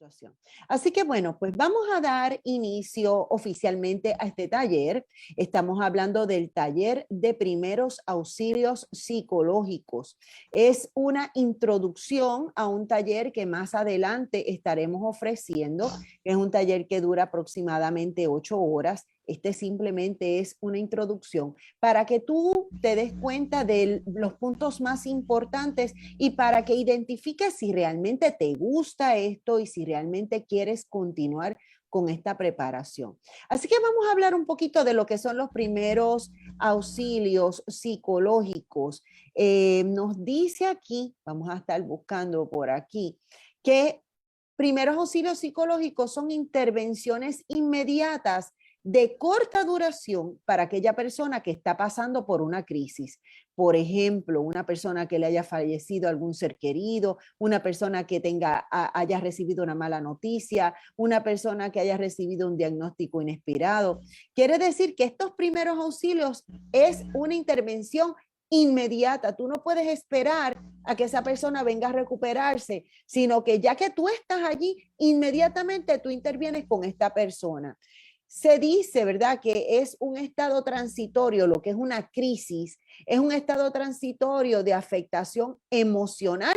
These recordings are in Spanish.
situación. Así que bueno, pues vamos a dar inicio oficialmente a este taller. Estamos hablando del taller de primeros auxilios psicológicos. Es una introducción a un taller que más adelante estaremos ofreciendo. Es un taller que dura aproximadamente 8 horas. Este simplemente es una introducción para que tú te des cuenta de los puntos más importantes y para que identifiques si realmente te gusta esto y si realmente quieres continuar con esta preparación. Así que vamos a hablar un poquito de lo que son los primeros auxilios psicológicos. Nos dice aquí, vamos a estar buscando por aquí, que primeros auxilios psicológicos son intervenciones inmediatas de corta duración para aquella persona que está pasando por una crisis. Por ejemplo, una persona que le haya fallecido algún ser querido, una persona que haya recibido una mala noticia, una persona que haya recibido un diagnóstico inesperado. Quiere decir que estos primeros auxilios es una intervención inmediata. Tú no puedes esperar a que esa persona venga a recuperarse, sino que ya que tú estás allí, inmediatamente tú intervienes con esta persona. Se dice, ¿verdad?, que es un estado transitorio, lo que es una crisis, es un estado transitorio de afectación emocional,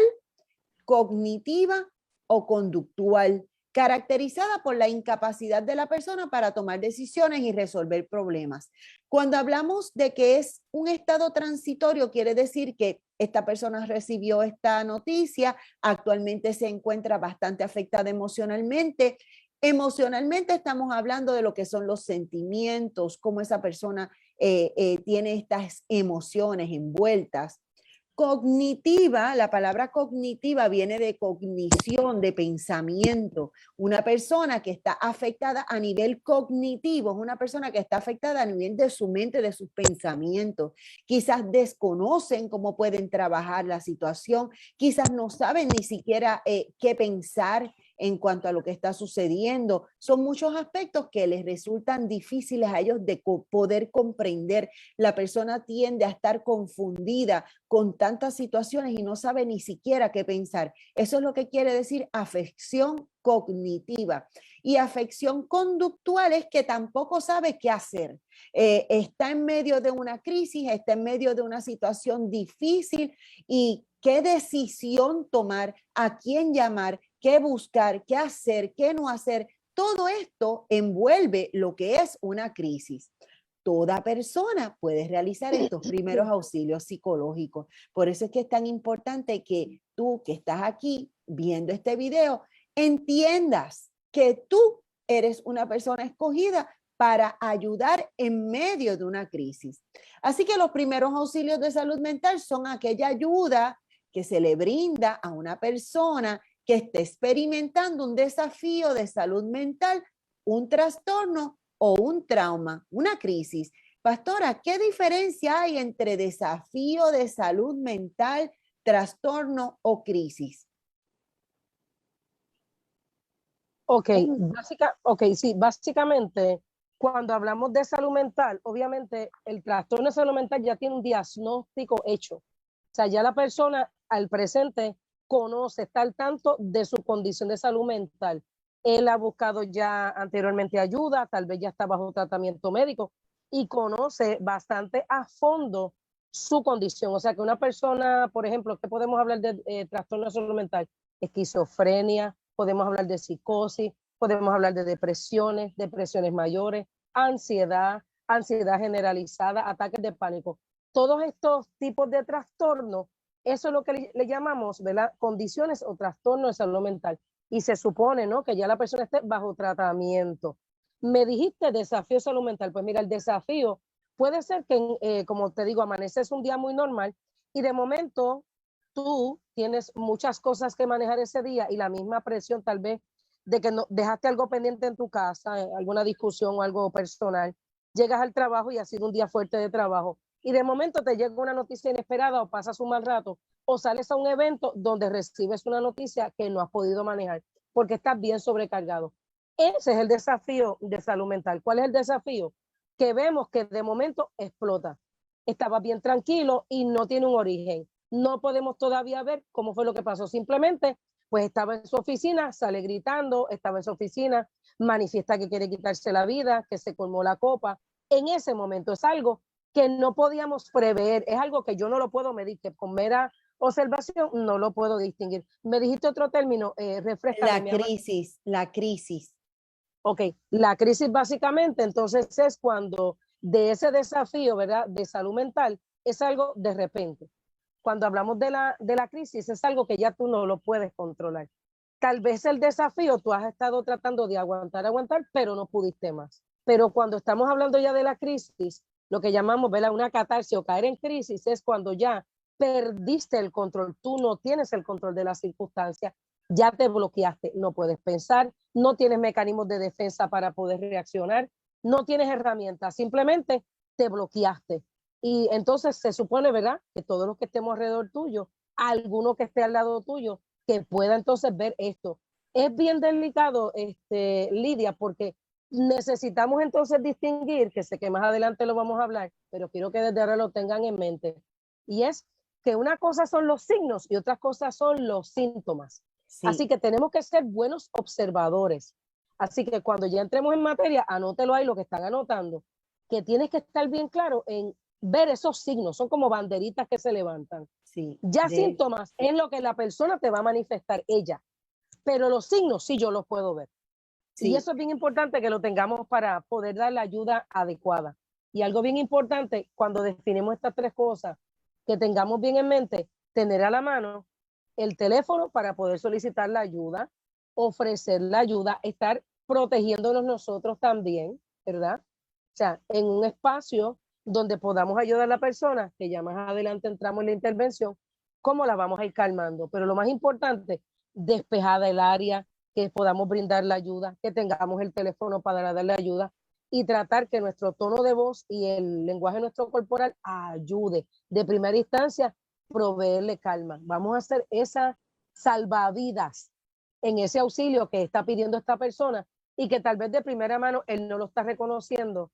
cognitiva o conductual, caracterizada por la incapacidad de la persona para tomar decisiones y resolver problemas. Cuando hablamos de que es un estado transitorio, quiere decir que esta persona recibió esta noticia, actualmente se encuentra bastante afectada emocionalmente. Emocionalmente estamos hablando de lo que son los sentimientos, cómo esa persona tiene estas emociones envueltas. Cognitiva, la palabra cognitiva viene de cognición, de pensamiento. Una persona que está afectada a nivel cognitivo es una persona que está afectada a nivel de su mente, de sus pensamientos. Quizás desconocen cómo pueden trabajar la situación, quizás no saben ni siquiera qué pensar en cuanto a lo que está sucediendo. Son muchos aspectos que les resultan difíciles a ellos de poder comprender. La persona tiende a estar confundida con tantas situaciones y no sabe ni siquiera qué pensar. Eso es lo que quiere decir afección cognitiva. Y afección conductual es que tampoco sabe qué hacer. Está en medio de una crisis, está en medio de una situación difícil y qué decisión tomar, a quién llamar, qué buscar, qué hacer, qué no hacer. Todo esto envuelve lo que es una crisis. Toda persona puede realizar estos primeros auxilios psicológicos. Por eso es que es tan importante que tú que estás aquí viendo este video entiendas que tú eres una persona escogida para ayudar en medio de una crisis. Así que los primeros auxilios de salud mental son aquella ayuda que se le brinda a una persona que esté experimentando un desafío de salud mental, un trastorno o un trauma, una crisis. Pastora, ¿qué diferencia hay entre desafío de salud mental, trastorno o crisis? Sí, básicamente, cuando hablamos de salud mental, obviamente el trastorno de salud mental ya tiene un diagnóstico hecho. O sea, ya la persona al presente conoce, está al tanto de su condición de salud mental. Él ha buscado ya anteriormente ayuda, tal vez ya está bajo tratamiento médico y conoce bastante a fondo su condición. O sea, que una persona, por ejemplo, ¿qué podemos hablar de trastorno de salud mental? Esquizofrenia, podemos hablar de psicosis, podemos hablar de depresiones, depresiones mayores, ansiedad, ansiedad generalizada, ataques de pánico. Todos estos tipos de trastornos, eso es lo que le llamamos, ¿verdad?, condiciones o trastornos de salud mental. Y se supone, ¿no?, que ya la persona esté bajo tratamiento. Me dijiste desafío de salud mental. Pues mira, el desafío puede ser que, como te digo, amaneces un día muy normal y de momento tú tienes muchas cosas que manejar ese día y la misma presión tal vez de que no, dejaste algo pendiente en tu casa, alguna discusión o algo personal, llegas al trabajo y ha sido un día fuerte de trabajo y de momento te llega una noticia inesperada o pasas un mal rato o sales a un evento donde recibes una noticia que no has podido manejar porque estás bien sobrecargado. Ese es el desafío de salud mental. ¿Cuál es el desafío? Que vemos que de momento explota. Estaba bien tranquilo y no tiene un origen. No podemos todavía ver cómo fue lo que pasó. Simplemente pues estaba en su oficina, sale gritando, estaba en su oficina, manifiesta que quiere quitarse la vida, que se colmó la copa. En ese momento es algo que no podíamos prever, es algo que yo no lo puedo medir, que con mera observación no lo puedo distinguir. Me dijiste otro término, refrescame, mi amor. La crisis. Ok, la crisis básicamente entonces es cuando de ese desafío, ¿verdad?, de salud mental, es algo de repente. Cuando hablamos de la crisis, es algo que ya tú no lo puedes controlar. Tal vez el desafío tú has estado tratando de aguantar, pero no pudiste más. Pero cuando estamos hablando ya de la crisis, lo que llamamos, ¿verdad?, una catarsis o caer en crisis es cuando ya perdiste el control, tú no tienes el control de las circunstancias, ya te bloqueaste, no puedes pensar, no tienes mecanismos de defensa para poder reaccionar, no tienes herramientas, simplemente te bloqueaste. Y entonces se supone, ¿verdad?, que todos los que estemos alrededor tuyo, alguno que esté al lado tuyo, que pueda entonces ver esto. Es bien delicado, Lidia, porque necesitamos entonces distinguir, que sé que más adelante lo vamos a hablar, pero quiero que desde ahora lo tengan en mente, y es que una cosa son los signos y otras cosas son los síntomas. Sí. Así que tenemos que ser buenos observadores. Así que cuando ya entremos en materia, anótelo ahí lo que están anotando, que tienes que estar bien claro en ver esos signos, son como banderitas que se levantan. Sí, ya síntomas es lo que la persona te va a manifestar, ella, pero los signos sí yo los puedo ver. Sí. Y eso es bien importante que lo tengamos para poder dar la ayuda adecuada. Y algo bien importante, cuando definimos estas tres cosas, que tengamos bien en mente, tener a la mano el teléfono para poder solicitar la ayuda, ofrecer la ayuda, estar protegiéndonos nosotros también, ¿verdad? O sea, en un espacio donde podamos ayudar a la persona, que ya más adelante entramos en la intervención, cómo la vamos a ir calmando. Pero lo más importante, despejada el área, que podamos brindar la ayuda, que tengamos el teléfono para darle ayuda y tratar que nuestro tono de voz y el lenguaje nuestro corporal ayude. De primera instancia, proveerle calma. Vamos a hacer esa salvavidas en ese auxilio que está pidiendo esta persona y que tal vez de primera mano él no lo está reconociendo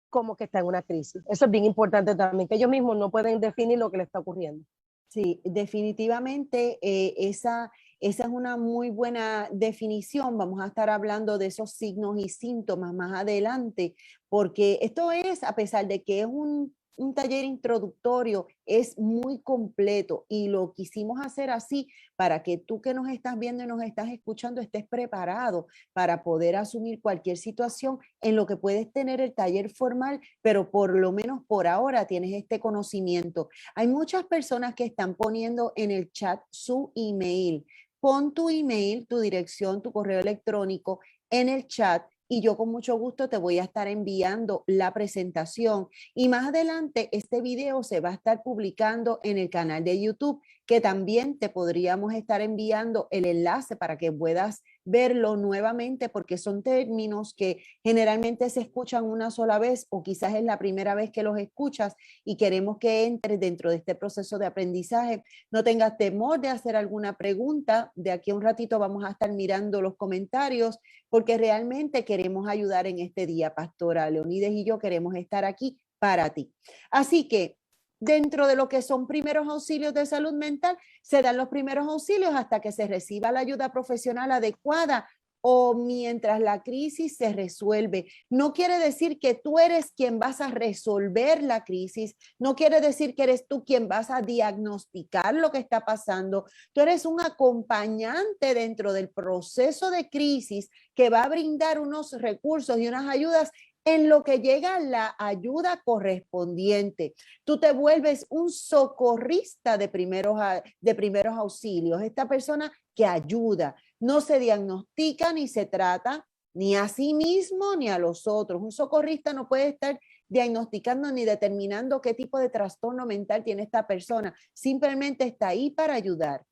como que está en una crisis. Eso es bien importante también, que ellos mismos no pueden definir lo que le está ocurriendo. Sí, definitivamente esa es una muy buena definición. Vamos a estar hablando de esos signos y síntomas más adelante, porque esto es, a pesar de que es un taller introductorio, es muy completo y lo quisimos hacer así para que tú que nos estás viendo y nos estás escuchando estés preparado para poder asumir cualquier situación en lo que puedes tener el taller formal, pero por lo menos por ahora tienes este conocimiento. Hay muchas personas que están poniendo en el chat su email. Pon tu email, tu dirección, tu correo electrónico en el chat y yo con mucho gusto te voy a estar enviando la presentación. Y más adelante este video se va a estar publicando en el canal de YouTube, que también te podríamos estar enviando el enlace para que puedas verlo nuevamente, porque son términos que generalmente se escuchan una sola vez o quizás es la primera vez que los escuchas y queremos que entres dentro de este proceso de aprendizaje. No tengas temor de hacer alguna pregunta. De aquí a un ratito vamos a estar mirando los comentarios porque realmente queremos ayudar en este día. Pastora Leonides y yo queremos estar aquí para ti. Así que dentro de lo que son primeros auxilios de salud mental, se dan los primeros auxilios hasta que se reciba la ayuda profesional adecuada o mientras la crisis se resuelve. No quiere decir que tú eres quien vas a resolver la crisis, no quiere decir que eres tú quien vas a diagnosticar lo que está pasando. Tú eres un acompañante dentro del proceso de crisis que va a brindar unos recursos y unas ayudas en lo que llega la ayuda correspondiente. Tú te vuelves un socorrista de primeros auxilios, esta persona que ayuda. No se diagnostica ni se trata ni a sí mismo ni a los otros. Un socorrista no puede estar diagnosticando ni determinando qué tipo de trastorno mental tiene esta persona. Simplemente está ahí para ayudar.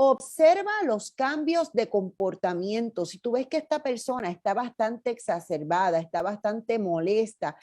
Observa los cambios de comportamiento. Si tú ves que esta persona está bastante exacerbada, está bastante molesta,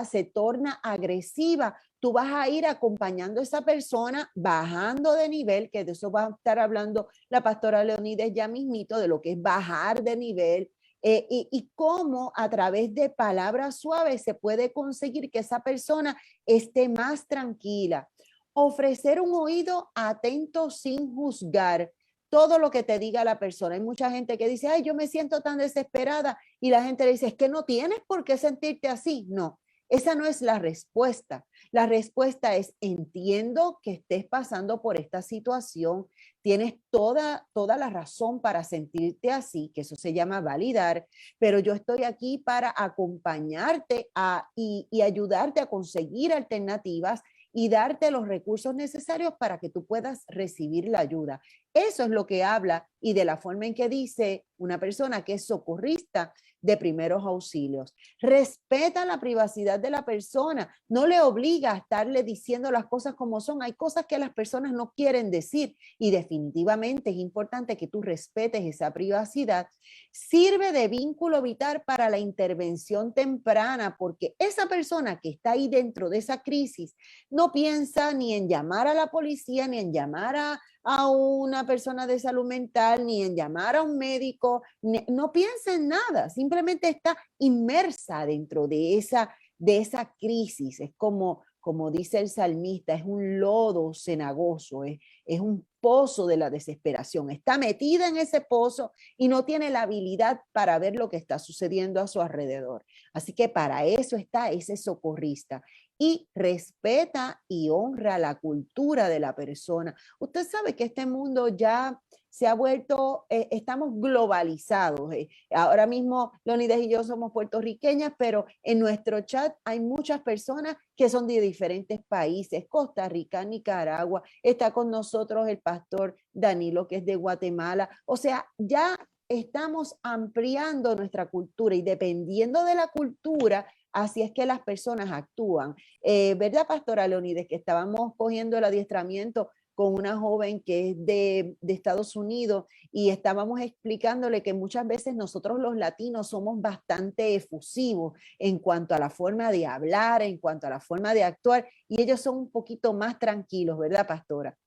se torna agresiva, tú vas a ir acompañando a esa persona, bajando de nivel, que de eso va a estar hablando la pastora Leonides ya mismito, de lo que es bajar de nivel, y cómo a través de palabras suaves se puede conseguir que esa persona esté más tranquila. Ofrecer un oído atento sin juzgar. todo lo que te diga la persona. Hay mucha gente que dice, ay, yo me siento tan desesperada, y la gente le dice, es que no tienes por qué sentirte así. No, esa no es la respuesta. La respuesta es, entiendo que estés pasando por esta situación, tienes toda la razón para sentirte así, que eso se llama validar, pero yo estoy aquí para acompañarte y ayudarte a conseguir alternativas y darte los recursos necesarios para que tú puedas recibir la ayuda. Eso es lo que habla y de la forma en que dice una persona que es socorrista de primeros auxilios. Respeta la privacidad de la persona, no le obliga a estarle diciendo las cosas como son. Hay cosas que las personas no quieren decir y definitivamente es importante que tú respetes esa privacidad. Sirve de vínculo vital para la intervención temprana, porque esa persona que está ahí dentro de esa crisis no piensa ni en llamar a la policía, ni en llamar a una persona de salud mental, ni en llamar a un médico, no piensa en nada, simplemente está inmersa dentro de esa crisis. Es como dice el salmista, es un lodo cenagoso, es un pozo de la desesperación. Está metida en ese pozo y no tiene la habilidad para ver lo que está sucediendo a su alrededor. Así que para eso está ese socorrista. Y respeta y honra la cultura de la persona. Usted sabe que este mundo ya se ha vuelto, estamos globalizados. Ahora mismo Leonides y yo somos puertorriqueñas, pero en nuestro chat hay muchas personas que son de diferentes países, Costa Rica, Nicaragua, está con nosotros el pastor Danilo, que es de Guatemala. O sea, ya estamos ampliando nuestra cultura y dependiendo de la cultura, así es que las personas actúan. ¿Verdad, pastora Leonides, que estábamos cogiendo el adiestramiento con una joven que es de Estados Unidos y estábamos explicándole que muchas veces nosotros los latinos somos bastante efusivos en cuanto a la forma de hablar, en cuanto a la forma de actuar, y ellos son un poquito más tranquilos, ¿verdad, pastora?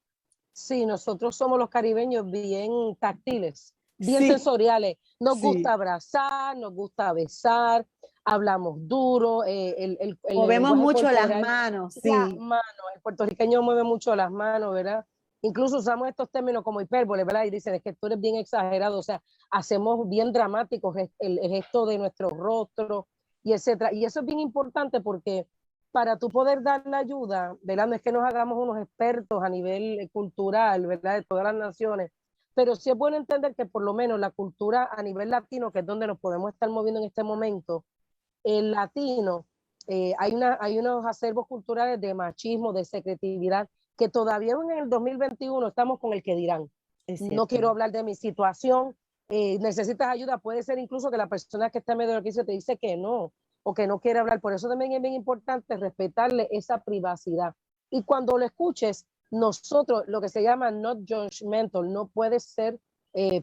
Sí, nosotros somos los caribeños bien táctiles, bien Sí, sensoriales. Nos gusta sí. abrazar, nos gusta besar, hablamos duro, el Movemos lenguaje mucho las corporal, manos, la sí. mano, el puertorriqueño mueve mucho las manos, ¿verdad? Incluso usamos estos términos como hipérbole, ¿verdad? Y dicen, es que tú eres bien exagerado, o sea, hacemos bien dramáticos el gesto de nuestro rostro y etcétera. Y eso es bien importante porque para tú poder dar la ayuda, ¿verdad? No es que nos hagamos unos expertos a nivel cultural, ¿verdad? De todas las naciones, pero sí es bueno entender que por lo menos la cultura a nivel latino, que es donde nos podemos estar moviendo en este momento, el latino, hay unos acervos culturales de machismo, de secretividad, que todavía en el 2021 estamos con el que dirán. No quiero hablar de mi situación, necesitas ayuda, puede ser incluso que la persona que está en medio de la crisis te dice que no, o que no quiere hablar. Por eso también es bien importante respetarle esa privacidad. Y cuando lo escuches, nosotros, lo que se llama not judgmental, no puede ser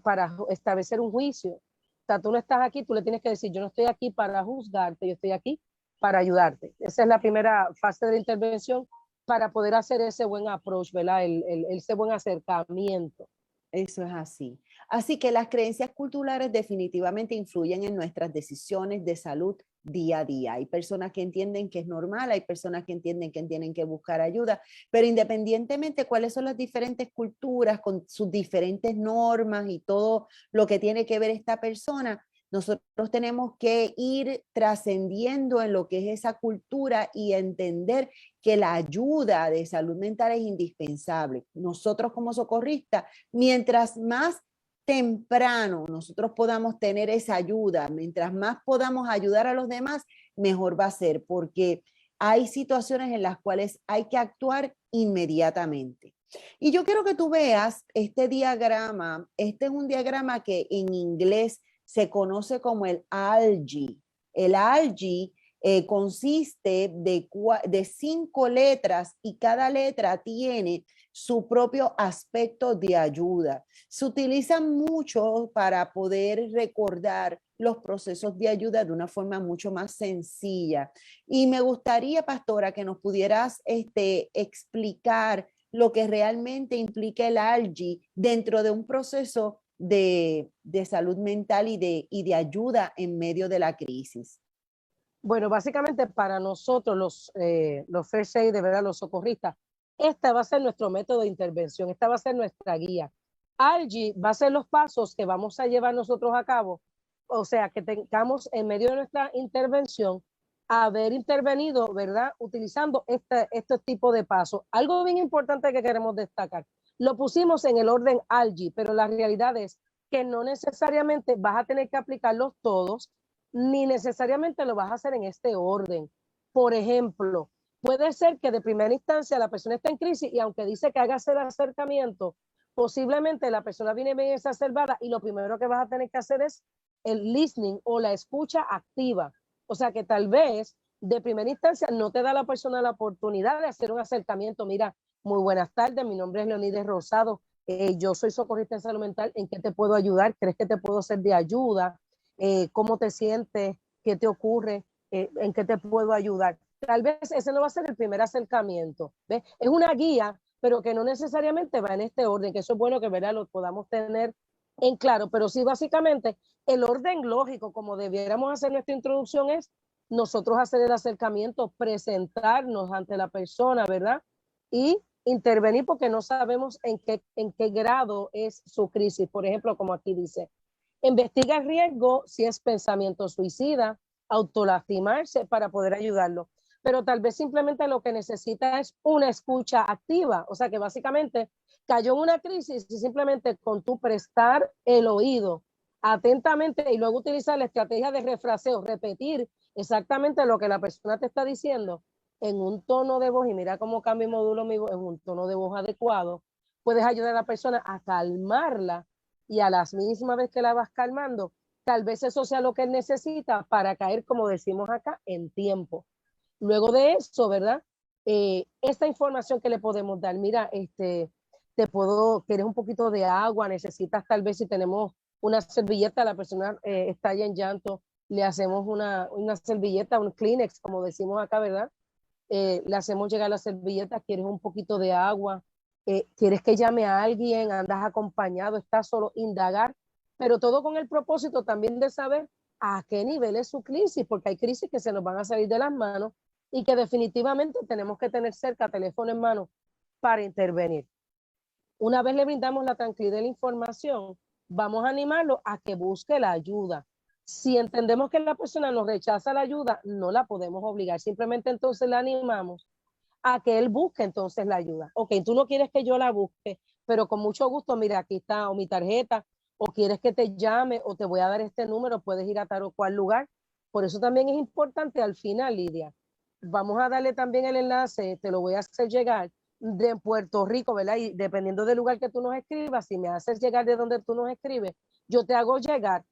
para establecer un juicio. O sea, tú no estás aquí, tú le tienes que decir, yo no estoy aquí para juzgarte, yo estoy aquí para ayudarte. Esa es la primera fase de la intervención para poder hacer ese buen approach, ¿verdad? Ese buen acercamiento. Eso es así. Así que las creencias culturales definitivamente influyen en nuestras decisiones de salud día a día. Hay personas que entienden que es normal, hay personas que entienden que tienen que buscar ayuda, pero independientemente cuáles son las diferentes culturas con sus diferentes normas y todo lo que tiene que ver esta persona, nosotros tenemos que ir trascendiendo en lo que es esa cultura y entender que la ayuda de salud mental es indispensable. Nosotros como socorristas, mientras más temprano nosotros podamos tener esa ayuda, mientras más podamos ayudar a los demás, mejor va a ser, porque hay situaciones en las cuales hay que actuar inmediatamente. Y yo quiero que tú veas este diagrama. Este es un diagrama que en inglés se conoce como el ALGI. El ALGI consiste de 5 letras y cada letra tiene su propio aspecto de ayuda. Se utiliza mucho para poder recordar los procesos de ayuda de una forma mucho más sencilla. Y me gustaría, pastora, que nos pudieras explicar lo que realmente implica el ALGI dentro de un proceso de salud mental y de ayuda en medio de la crisis. Bueno, básicamente para nosotros los first aid, de verdad, los socorristas, este va a ser nuestro método de intervención, esta va a ser nuestra guía. Allí va a ser los pasos que vamos a llevar nosotros a cabo, o sea, que tengamos en medio de nuestra intervención haber intervenido, ¿verdad? Utilizando este tipo de pasos. Algo bien importante que queremos destacar, lo pusimos en el orden Allí, pero la realidad es que no necesariamente vas a tener que aplicarlos todos, ni necesariamente lo vas a hacer en este orden. Por ejemplo, puede ser que de primera instancia la persona está en crisis y aunque dice que hagas el acercamiento, posiblemente la persona viene bien exacerbada y lo primero que vas a tener que hacer es el listening o la escucha activa. O sea que tal vez de primera instancia no te da la persona la oportunidad de hacer un acercamiento. Mira, muy buenas tardes, mi nombre es Leonides Rosado, yo soy socorrista en salud mental, ¿en qué te puedo ayudar? ¿Crees que te puedo ser de ayuda? ¿Cómo te sientes? ¿Qué te ocurre? ¿En qué te puedo ayudar? Tal vez ese no va a ser el primer acercamiento. ¿Ves? Es una guía, pero que no necesariamente va en este orden, que eso es bueno que, ¿verdad?, lo podamos tener en claro, pero sí básicamente el orden lógico como debiéramos hacer nuestra introducción es nosotros hacer el acercamiento, presentarnos ante la persona, ¿verdad? Y intervenir porque no sabemos en qué grado es su crisis. Por ejemplo, como aquí dice, investiga el riesgo si es pensamiento suicida, autolastimarse para poder ayudarlo. Pero tal vez simplemente lo que necesita es una escucha activa. O sea que básicamente cayó en una crisis y simplemente con tu prestar el oído atentamente y luego utilizar la estrategia de refraseo, repetir exactamente lo que la persona te está diciendo en un tono de voz, y mira cómo cambia y modulo mi voz en un tono de voz adecuado, puedes ayudar a la persona a calmarla y a la misma vez que la vas calmando, tal vez eso sea lo que él necesita para caer, como decimos acá, en tiempo. Luego de eso, ¿verdad? Esta información que le podemos dar, mira, quieres un poquito de agua, necesitas tal vez si tenemos una servilleta, la persona está ya en llanto, le hacemos una servilleta, un Kleenex, como decimos acá, ¿verdad? Le hacemos llegar la servilleta, quieres un poquito de agua, quieres que llame a alguien, andas acompañado, estás solo, indagar, pero todo con el propósito también de saber a qué nivel es su crisis, porque hay crisis que se nos van a salir de las manos y que definitivamente tenemos que tener cerca, teléfono en mano, para intervenir. Una vez le brindamos la tranquilidad y la información, vamos a animarlo a que busque la ayuda. Si entendemos que la persona nos rechaza la ayuda, no la podemos obligar, simplemente entonces la animamos a que él busque entonces la ayuda. Ok, tú no quieres que yo la busque, pero con mucho gusto, mira, aquí está o mi tarjeta, o quieres que te llame, o te voy a dar este número, puedes ir a tal o cual lugar. Por eso también es importante al final, Lidia, vamos a darle también el enlace, te lo voy a hacer llegar, de Puerto Rico, ¿verdad? Y dependiendo del lugar que tú nos escribas, si me haces llegar de donde tú nos escribes, yo te hago llegar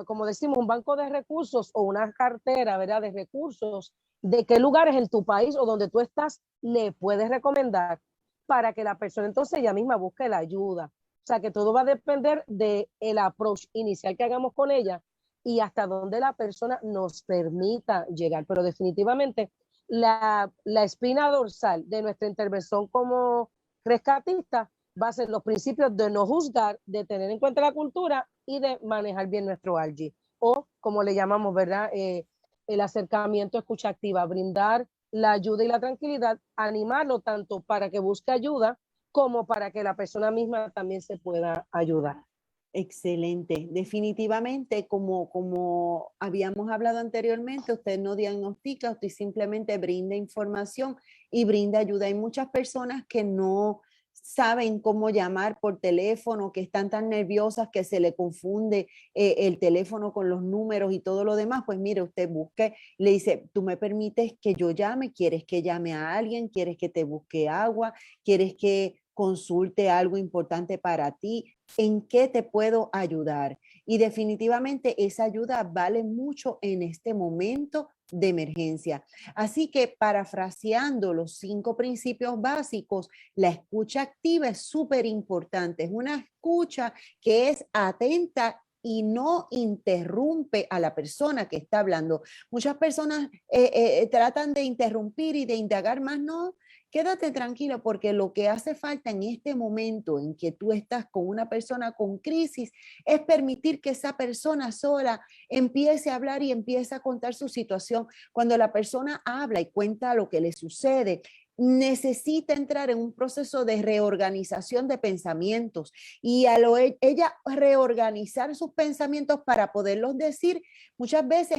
como decimos, un banco de recursos o una cartera, ¿verdad?, de recursos, de qué lugares en tu país o donde tú estás le puedes recomendar para que la persona entonces ella misma busque la ayuda. O sea que todo va a depender del approach inicial que hagamos con ella y hasta dónde la persona nos permita llegar. Pero definitivamente la espina dorsal de nuestra intervención como rescatista va a ser los principios de no juzgar, de tener en cuenta la cultura y de manejar bien nuestro ALGI. O como le llamamos, ¿verdad? El acercamiento, escucha activa, brindar la ayuda y la tranquilidad, animarlo tanto para que busque ayuda como para que la persona misma también se pueda ayudar. Excelente. Definitivamente, como habíamos hablado anteriormente, usted no diagnostica, usted simplemente brinda información y brinda ayuda. Hay muchas personas que no saben cómo llamar por teléfono, que están tan nerviosas que se le confunde el teléfono con los números y todo lo demás. Pues mire, usted busque, le dice, tú me permites que yo llame, quieres que llame a alguien, quieres que te busque agua, quieres que consulte algo importante para ti, ¿en qué te puedo ayudar? Y definitivamente esa ayuda vale mucho en este momento de emergencia. Así que parafraseando los 5 principios básicos, la escucha activa es súper importante. Es una escucha que es atenta y no interrumpe a la persona que está hablando. Muchas personas tratan de interrumpir y de indagar más, no. Quédate tranquilo porque lo que hace falta en este momento en que tú estás con una persona con crisis es permitir que esa persona sola empiece a hablar y empiece a contar su situación. Cuando la persona habla y cuenta lo que le sucede, necesita entrar en un proceso de reorganización de pensamientos y ella reorganizar sus pensamientos para poderlos decir, muchas veces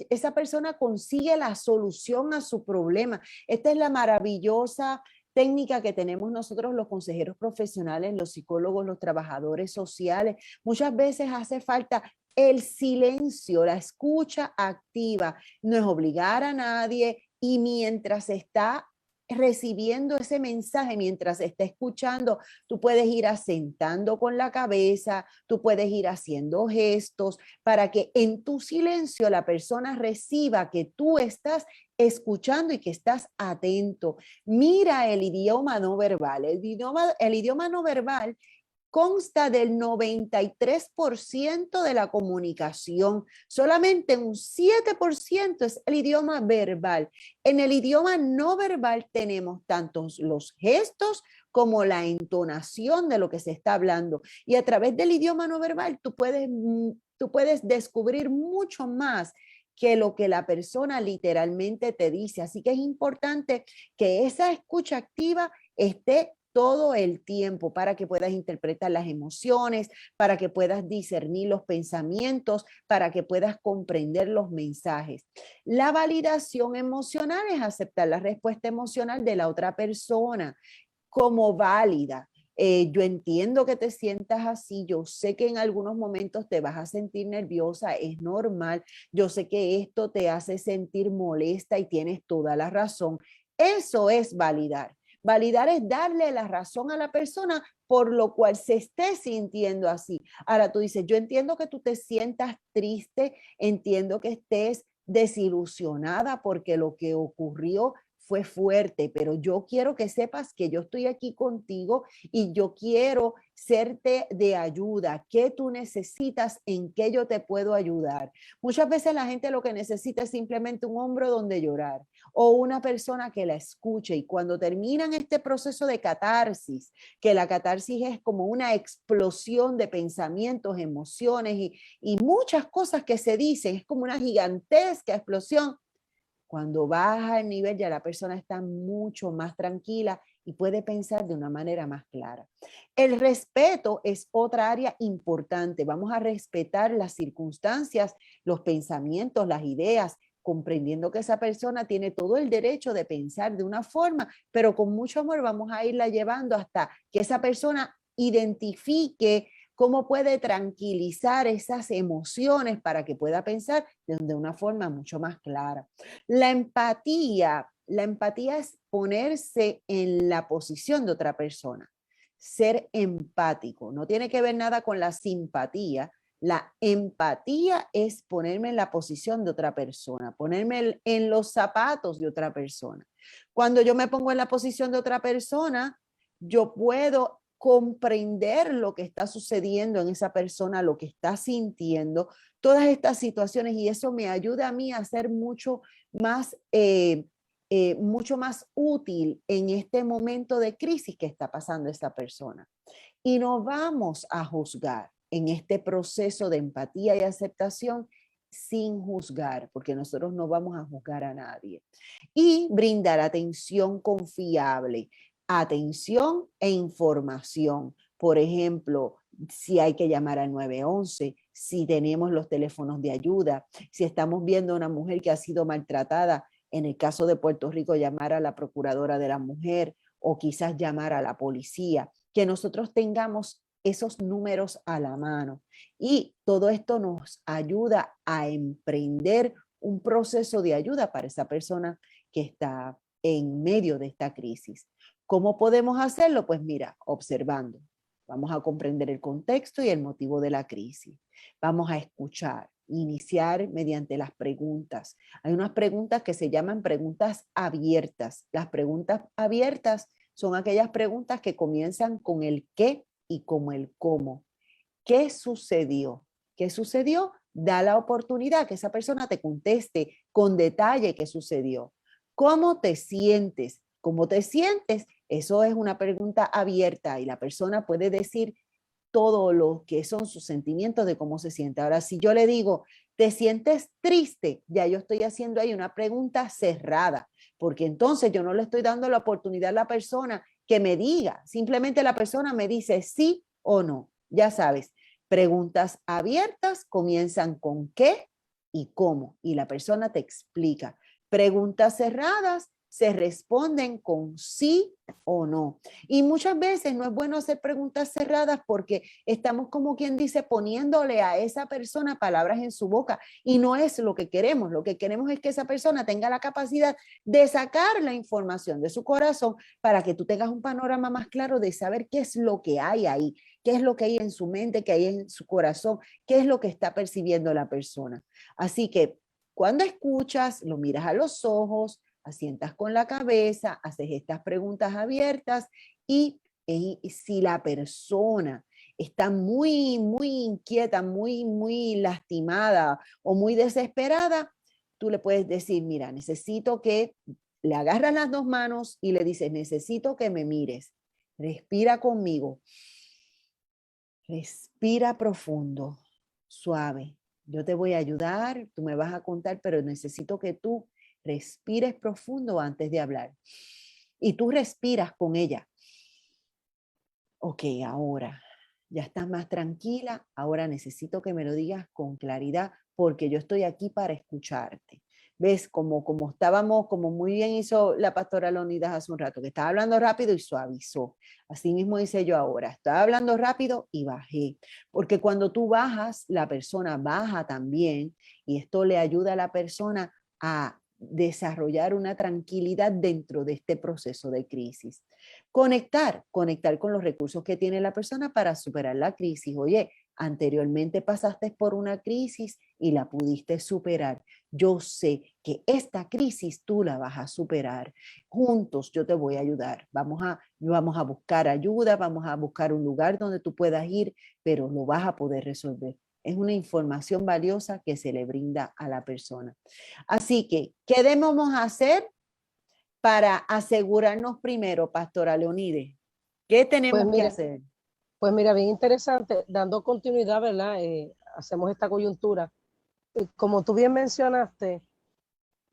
esa persona consigue la solución a su problema. Esta es la maravillosa técnica que tenemos nosotros los consejeros profesionales, los psicólogos, los trabajadores sociales. Muchas veces hace falta el silencio, la escucha activa, no es obligar a nadie y mientras está recibiendo ese mensaje, mientras está escuchando, tú puedes ir asentando con la cabeza, tú puedes ir haciendo gestos para que en tu silencio la persona reciba que tú estás escuchando y que estás atento. Mira el idioma no verbal. El idioma no verbal consta del 93% de la comunicación. Solamente un 7% es el idioma verbal. En el idioma no verbal tenemos tanto los gestos como la entonación de lo que se está hablando. Y a través del idioma no verbal tú puedes descubrir mucho más que lo que la persona literalmente te dice. Así que es importante que esa escucha activa esté todo el tiempo para que puedas interpretar las emociones, para que puedas discernir los pensamientos, para que puedas comprender los mensajes. La validación emocional es aceptar la respuesta emocional de la otra persona como válida. Yo entiendo que te sientas así, yo sé que en algunos momentos te vas a sentir nerviosa, es normal, yo sé que esto te hace sentir molesta y tienes toda la razón. Eso es validar. Validar es darle la razón a la persona por lo cual se esté sintiendo así. Ahora tú dices, yo entiendo que tú te sientas triste, entiendo que estés desilusionada porque lo que ocurrió fue fuerte, pero yo quiero que sepas que yo estoy aquí contigo y yo quiero serte de ayuda. ¿Qué tú necesitas? ¿En qué yo te puedo ayudar? Muchas veces la gente lo que necesita es simplemente un hombro donde llorar o una persona que la escuche, y cuando terminan este proceso de catarsis, que la catarsis es como una explosión de pensamientos, emociones y muchas cosas que se dicen, es como una gigantesca explosión. Cuando baja el nivel ya la persona está mucho más tranquila y puede pensar de una manera más clara. El respeto es otra área importante. Vamos a respetar las circunstancias, los pensamientos, las ideas, comprendiendo que esa persona tiene todo el derecho de pensar de una forma, pero con mucho amor vamos a irla llevando hasta que esa persona identifique cómo puede tranquilizar esas emociones para que pueda pensar de una forma mucho más clara. La empatía es ponerse en la posición de otra persona, ser empático. No tiene que ver nada con la simpatía. La empatía es ponerme en la posición de otra persona, ponerme en los zapatos de otra persona. Cuando yo me pongo en la posición de otra persona, yo puedo comprender lo que está sucediendo en esa persona, lo que está sintiendo, todas estas situaciones, y eso me ayuda a mí a ser mucho más útil en este momento de crisis que está pasando esa persona. Y no vamos a juzgar en este proceso de empatía y aceptación sin juzgar, porque nosotros no vamos a juzgar a nadie. Y brindar atención confiable, atención e información. Por ejemplo, si hay que llamar al 911, si tenemos los teléfonos de ayuda, si estamos viendo a una mujer que ha sido maltratada, en el caso de Puerto Rico, llamar a la procuradora de la mujer o quizás llamar a la policía, que nosotros tengamos esos números a la mano. Y todo esto nos ayuda a emprender un proceso de ayuda para esa persona que está en medio de esta crisis. ¿Cómo podemos hacerlo? Pues mira, observando. Vamos a comprender el contexto y el motivo de la crisis. Vamos a escuchar, iniciar mediante las preguntas. Hay unas preguntas que se llaman preguntas abiertas. Las preguntas abiertas son aquellas preguntas que comienzan con el qué y con el cómo. ¿Qué sucedió? ¿Qué sucedió? Da la oportunidad que esa persona te conteste con detalle qué sucedió. ¿Cómo te sientes? ¿Cómo te sientes? Eso es una pregunta abierta y la persona puede decir todo lo que son sus sentimientos de cómo se siente. Ahora, si yo le digo, ¿te sientes triste? Ya yo estoy haciendo ahí una pregunta cerrada, porque entonces yo no le estoy dando la oportunidad a la persona que me diga. Simplemente la persona me dice sí o no. Ya sabes, preguntas abiertas comienzan con qué y cómo, y la persona te explica. Preguntas cerradas se responden con sí o no. Y muchas veces no es bueno hacer preguntas cerradas porque estamos, como quien dice, poniéndole a esa persona palabras en su boca y no es lo que queremos. Lo que queremos es que esa persona tenga la capacidad de sacar la información de su corazón para que tú tengas un panorama más claro de saber qué es lo que hay ahí, qué es lo que hay en su mente, qué hay en su corazón, qué es lo que está percibiendo la persona. Así que cuando escuchas, lo miras a los ojos, asientas con la cabeza, haces estas preguntas abiertas y si la persona está muy inquieta, muy lastimada o muy desesperada, tú le puedes decir, mira, necesito que le agarras las dos manos y le dices, necesito que me mires, respira conmigo, respira profundo, suave. Yo te voy a ayudar, tú me vas a contar, pero necesito que tú respires profundo antes de hablar. Y tú respiras con ella. Ok, ahora ya estás más tranquila, ahora necesito que me lo digas con claridad porque yo estoy aquí para escucharte. ¿Ves? Como estábamos, como muy bien hizo la pastora Leonidas hace un rato, que estaba hablando rápido y suavizó. Así mismo hice yo ahora. Estaba hablando rápido y bajé. Porque cuando tú bajas, la persona baja también y esto le ayuda a la persona a desarrollar una tranquilidad dentro de este proceso de crisis. Conectar con los recursos que tiene la persona para superar la crisis. Oye, anteriormente pasaste por una crisis y la pudiste superar. Yo sé que esta crisis tú la vas a superar. Juntos yo te voy a ayudar. Vamos a buscar ayuda, vamos a buscar un lugar donde tú puedas ir, pero lo vas a poder resolver. Es una información valiosa que se le brinda a la persona. Así que, ¿qué debemos hacer para asegurarnos primero, Pastora Leonide? ¿Qué Pues tenemos que mira, hacer? pues mira, bien interesante, dando continuidad, ¿verdad? Hacemos esta coyuntura. Como tú bien mencionaste,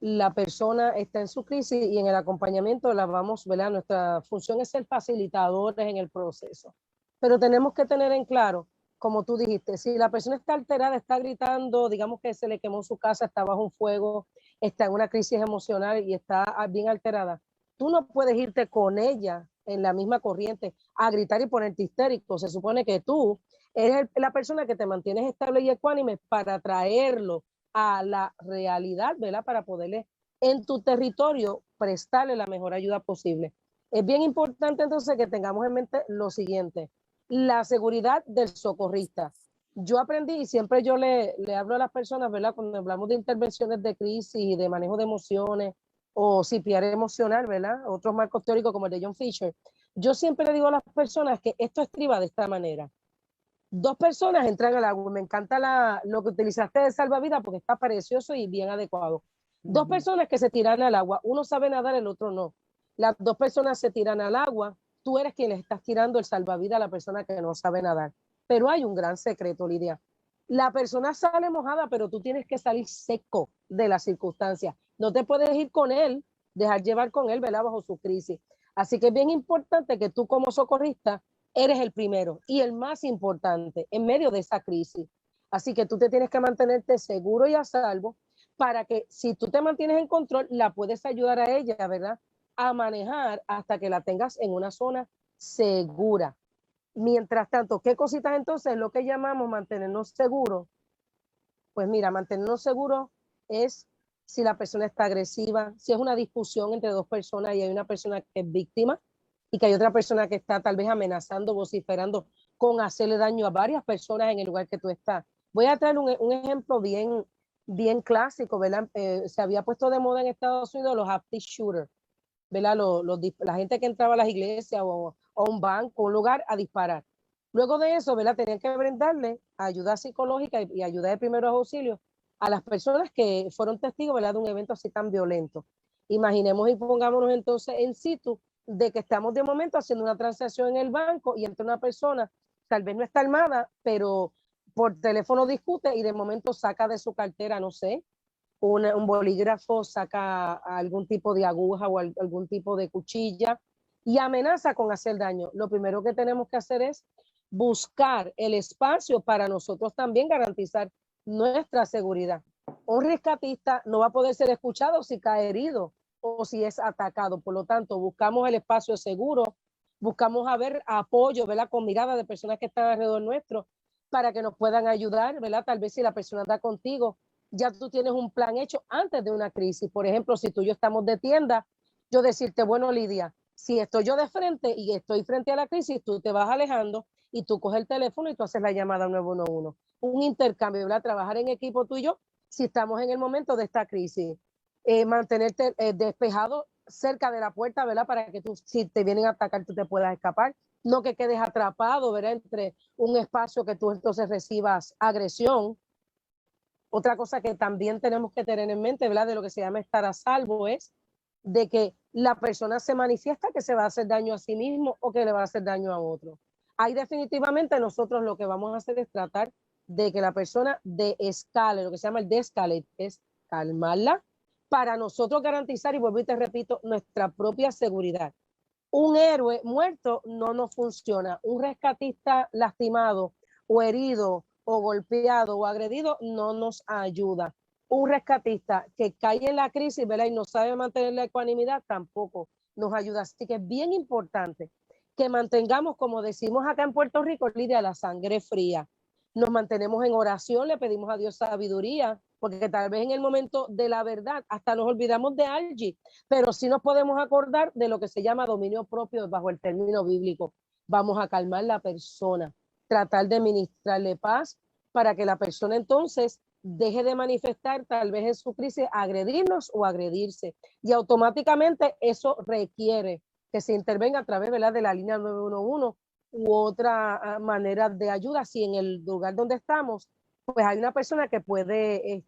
la persona está en su crisis y en el acompañamiento la vamos, ¿verdad? Nuestra función es ser facilitadores en el proceso. Pero tenemos que tener en claro, como tú dijiste, si la persona está alterada, está gritando, digamos que se le quemó su casa, está bajo un fuego, está en una crisis emocional y está bien alterada, tú no puedes irte con ella en la misma corriente a gritar y ponerte histérico. Se supone que tú eres la persona que te mantienes estable y ecuánime para traerlo a la realidad, ¿verdad? Para poderle en tu territorio prestarle la mejor ayuda posible. Es bien importante entonces que tengamos en mente lo siguiente, la seguridad del socorrista. Yo aprendí y siempre yo le hablo a las personas, ¿verdad? Cuando hablamos de intervenciones de crisis y de manejo de emociones o CPR emocional, ¿verdad? Otros marcos teóricos como el de John Fisher. Yo siempre le digo a las personas que esto estriba de esta manera. Dos personas entran al agua. Me encanta lo que utilizaste de salvavidas porque está precioso y bien adecuado. Dos personas que se tiran al agua. Uno sabe nadar, el otro no. Las dos personas se tiran al agua. Tú eres quien le estás tirando el salvavidas a la persona que no sabe nadar. Pero hay un gran secreto, Lidia. La persona sale mojada, pero tú tienes que salir seco de la circunstancia. No te puedes ir con él, dejar llevar con él, ¿verdad? Bajo su crisis. Así que es bien importante que tú como socorrista eres el primero y el más importante en medio de esa crisis. Así que tú te tienes que mantenerte seguro y a salvo para que si tú te mantienes en control, la puedes ayudar a ella, ¿verdad? A manejar hasta que la tengas en una zona segura. Mientras tanto, ¿qué cositas entonces lo que llamamos mantenernos seguros? Pues mira, mantenernos seguros es si la persona está agresiva, si es una discusión entre dos personas y hay una persona que es víctima y que hay otra persona que está tal vez amenazando, vociferando con hacerle daño a varias personas en el lugar que tú estás. Voy a traer un ejemplo bien clásico, ¿verdad? Se había puesto de moda en Estados Unidos los active shooters, ¿verdad? La gente que entraba a las iglesias o a un banco, un lugar a disparar. Luego de eso, ¿verdad? Tenían que brindarle ayuda psicológica y ayuda de primeros auxilios a las personas que fueron testigos, ¿verdad? De un evento así tan violento. Imaginemos y pongámonos entonces en situ de que estamos de momento haciendo una transacción en el banco y entra una persona tal vez no está armada, pero por teléfono discute y de momento saca de su cartera, no sé, un bolígrafo, saca algún tipo de aguja o algún tipo de cuchilla y amenaza con hacer daño. Lo primero que tenemos que hacer es buscar el espacio para nosotros también garantizar nuestra seguridad. Un rescatista no va a poder ser escuchado si cae herido o si es atacado. Por lo tanto, buscamos el espacio seguro, buscamos a ver apoyo, ¿verdad? Con mirada de personas que están alrededor nuestro para que nos puedan ayudar, ¿verdad? Tal vez si la persona está contigo, ya tú tienes un plan hecho antes de una crisis. Por ejemplo, si tú y yo estamos de tienda, yo decirte, bueno, Lidia, si estoy yo de frente y estoy frente a la crisis, tú te vas alejando y tú coges el teléfono y tú haces la llamada al 911. Un intercambio, ¿verdad? Trabajar en equipo tú y yo si estamos en el momento de esta crisis. Mantenerte despejado cerca de la puerta, ¿verdad? Para que tú, si te vienen a atacar, tú te puedas escapar. No que quedes atrapado, ¿verdad? Entre un espacio que tú entonces recibas agresión. Otra cosa que también tenemos que tener en mente, ¿verdad? De lo que se llama estar a salvo es de que la persona se manifiesta que se va a hacer daño a sí mismo o que le va a hacer daño a otro. Ahí definitivamente nosotros lo que vamos a hacer es tratar de que la persona de-escale, lo que se llama el de-escalate, es calmarla para nosotros garantizar, y vuelvo y te repito, nuestra propia seguridad. Un héroe muerto no nos funciona. Un rescatista lastimado o herido o golpeado o agredido no nos ayuda. Un rescatista que cae en la crisis, ¿verdad? Y no sabe mantener la ecuanimidad tampoco nos ayuda. Así que es bien importante que mantengamos, como decimos acá en Puerto Rico, Lidia, la sangre fría. Nos mantenemos en oración, le pedimos a Dios sabiduría, porque tal vez en el momento de la verdad hasta nos olvidamos de alguien, pero sí nos podemos acordar de lo que se llama dominio propio bajo el término bíblico. Vamos a calmar la persona, tratar de ministrarle paz para que la persona entonces deje de manifestar tal vez en su crisis agredirnos o agredirse. Y automáticamente eso requiere que se intervenga a través, ¿verdad?, de la línea 911 u otra manera de ayuda. Si en el lugar donde estamos, pues hay una persona que puede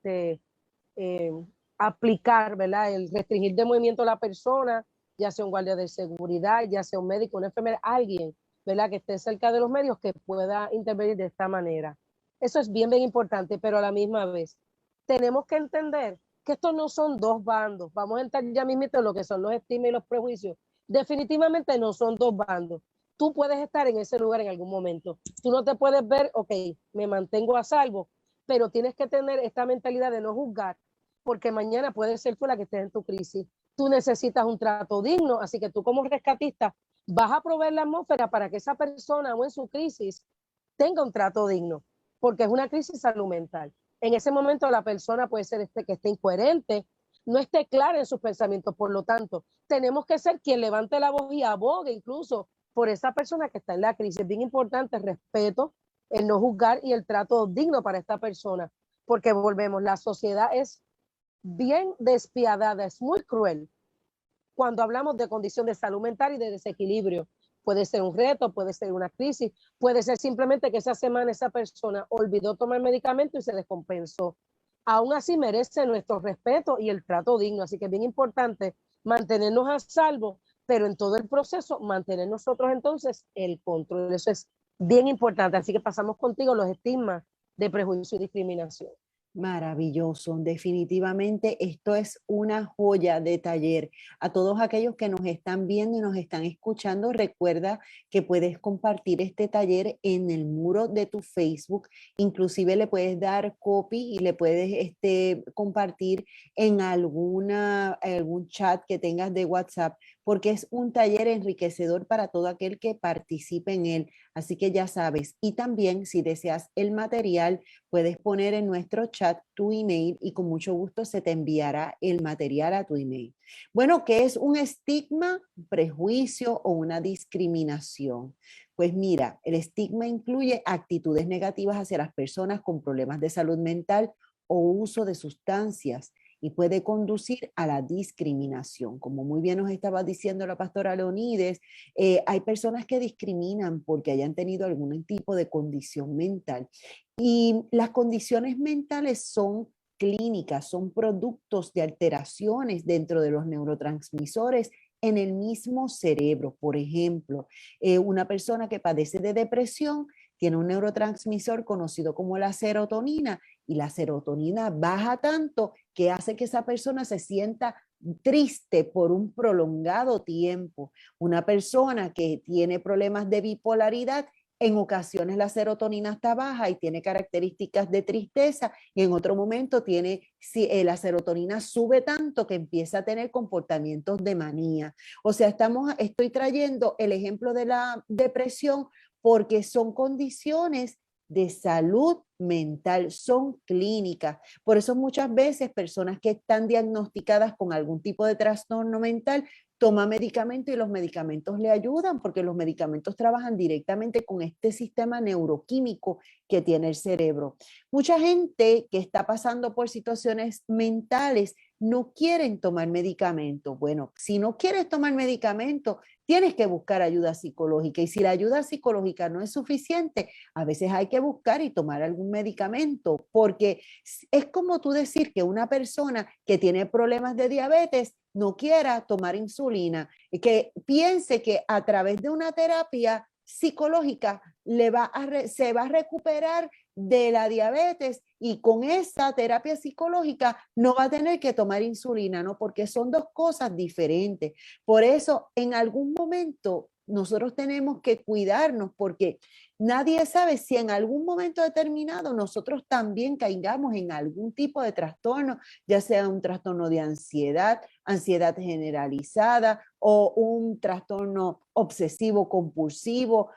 eh, aplicar, ¿verdad?, el restringir de movimiento a la persona, ya sea un guardia de seguridad, ya sea un médico, una enfermera, alguien, ¿verdad?, que esté cerca de los medios que pueda intervenir de esta manera. Eso es bien, bien importante, pero a la misma vez tenemos que entender que estos no son dos bandos. Vamos a entrar ya mismo en lo que son los estigmas y los prejuicios. Definitivamente no son dos bandos. Tú puedes estar en ese lugar en algún momento. Tú no te puedes ver, ok, me mantengo a salvo, pero tienes que tener esta mentalidad de no juzgar, porque mañana puede ser tú la que estés en tu crisis. Tú necesitas un trato digno, así que tú como rescatista vas a proveer la atmósfera para que esa persona o en su crisis tenga un trato digno, porque es una crisis salud mental. En ese momento la persona puede ser que esté incoherente, no esté clara en sus pensamientos, por lo tanto, tenemos que ser quien levante la voz y abogue incluso por esa persona que está en la crisis. Es bien importante el respeto, el no juzgar y el trato digno para esta persona, porque volvemos, la sociedad es bien despiadada, es muy cruel cuando hablamos de condición de salud mental y de desequilibrio. Puede ser un reto, puede ser una crisis, puede ser simplemente que esa semana esa persona olvidó tomar medicamento y se descompensó. Aún así merece nuestro respeto y el trato digno, así que es bien importante mantenernos a salvo, pero en todo el proceso mantener nosotros entonces el control. Eso es bien importante, así que pasamos contigo los estigmas de prejuicio y discriminación. Maravilloso, definitivamente esto es una joya de taller. A todos aquellos que nos están viendo y nos están escuchando, recuerda que puedes compartir este taller en el muro de tu Facebook, inclusive le puedes dar copy y le puedes compartir en algún chat que tengas de WhatsApp, porque es un taller enriquecedor para todo aquel que participe en él. Así que ya sabes, y también si deseas el material, puedes poner en nuestro chat tu email y con mucho gusto se te enviará el material a tu email. Bueno, ¿qué es un estigma, prejuicio o una discriminación? Pues mira, el estigma incluye actitudes negativas hacia las personas con problemas de salud mental o uso de sustancias y puede conducir a la discriminación. Como muy bien nos estaba diciendo la pastora Leonides, hay personas que discriminan porque hayan tenido algún tipo de condición mental. Y las condiciones mentales son clínicas, son productos de alteraciones dentro de los neurotransmisores en el mismo cerebro. Por ejemplo, una persona que padece de depresión tiene un neurotransmisor conocido como la serotonina, y la serotonina baja tanto que hace que esa persona se sienta triste por un prolongado tiempo. Una persona que tiene problemas de bipolaridad, en ocasiones la serotonina está baja y tiene características de tristeza, y en otro momento tiene, la serotonina sube tanto que empieza a tener comportamientos de manía. O sea, estoy trayendo el ejemplo de la depresión porque son condiciones de salud mental, son clínicas. Por eso muchas veces personas que están diagnosticadas con algún tipo de trastorno mental toman medicamentos, y los medicamentos le ayudan porque los medicamentos trabajan directamente con este sistema neuroquímico que tiene el cerebro. Mucha gente que está pasando por situaciones mentales no quieren tomar medicamentos. Bueno, si no quieres tomar medicamentos, tienes que buscar ayuda psicológica, y si la ayuda psicológica no es suficiente, a veces hay que buscar y tomar algún medicamento, porque es como tú decir que una persona que tiene problemas de diabetes no quiera tomar insulina, y que piense que a través de una terapia psicológica se va a recuperar de la diabetes, y con esa terapia psicológica no va a tener que tomar insulina, ¿no? Porque son dos cosas diferentes. Por eso, en algún momento, nosotros tenemos que cuidarnos, porque nadie sabe si en algún momento determinado nosotros también caigamos en algún tipo de trastorno, ya sea un trastorno de ansiedad, ansiedad generalizada, o un trastorno obsesivo compulsivo.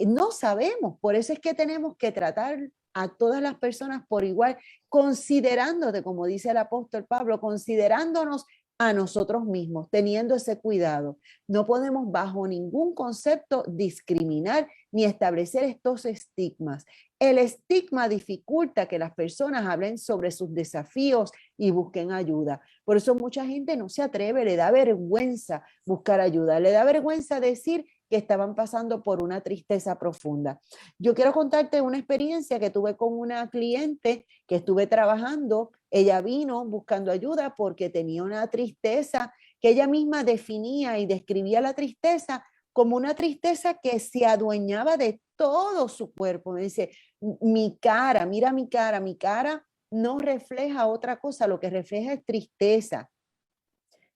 No sabemos, por eso es que tenemos que tratar a todas las personas por igual, considerándote, como dice el apóstol Pablo, considerándonos a nosotros mismos, teniendo ese cuidado. No podemos bajo ningún concepto discriminar ni establecer estos estigmas. El estigma dificulta que las personas hablen sobre sus desafíos y busquen ayuda. Por eso mucha gente no se atreve, le da vergüenza buscar ayuda, le da vergüenza decir que estaban pasando por una tristeza profunda. Yo quiero contarte una experiencia que tuve con una cliente que estuve trabajando. Ella vino buscando ayuda porque tenía una tristeza que ella misma definía y describía la tristeza como una tristeza que se adueñaba de todo su cuerpo. Me dice, mi cara, mira mi cara no refleja otra cosa, lo que refleja es tristeza.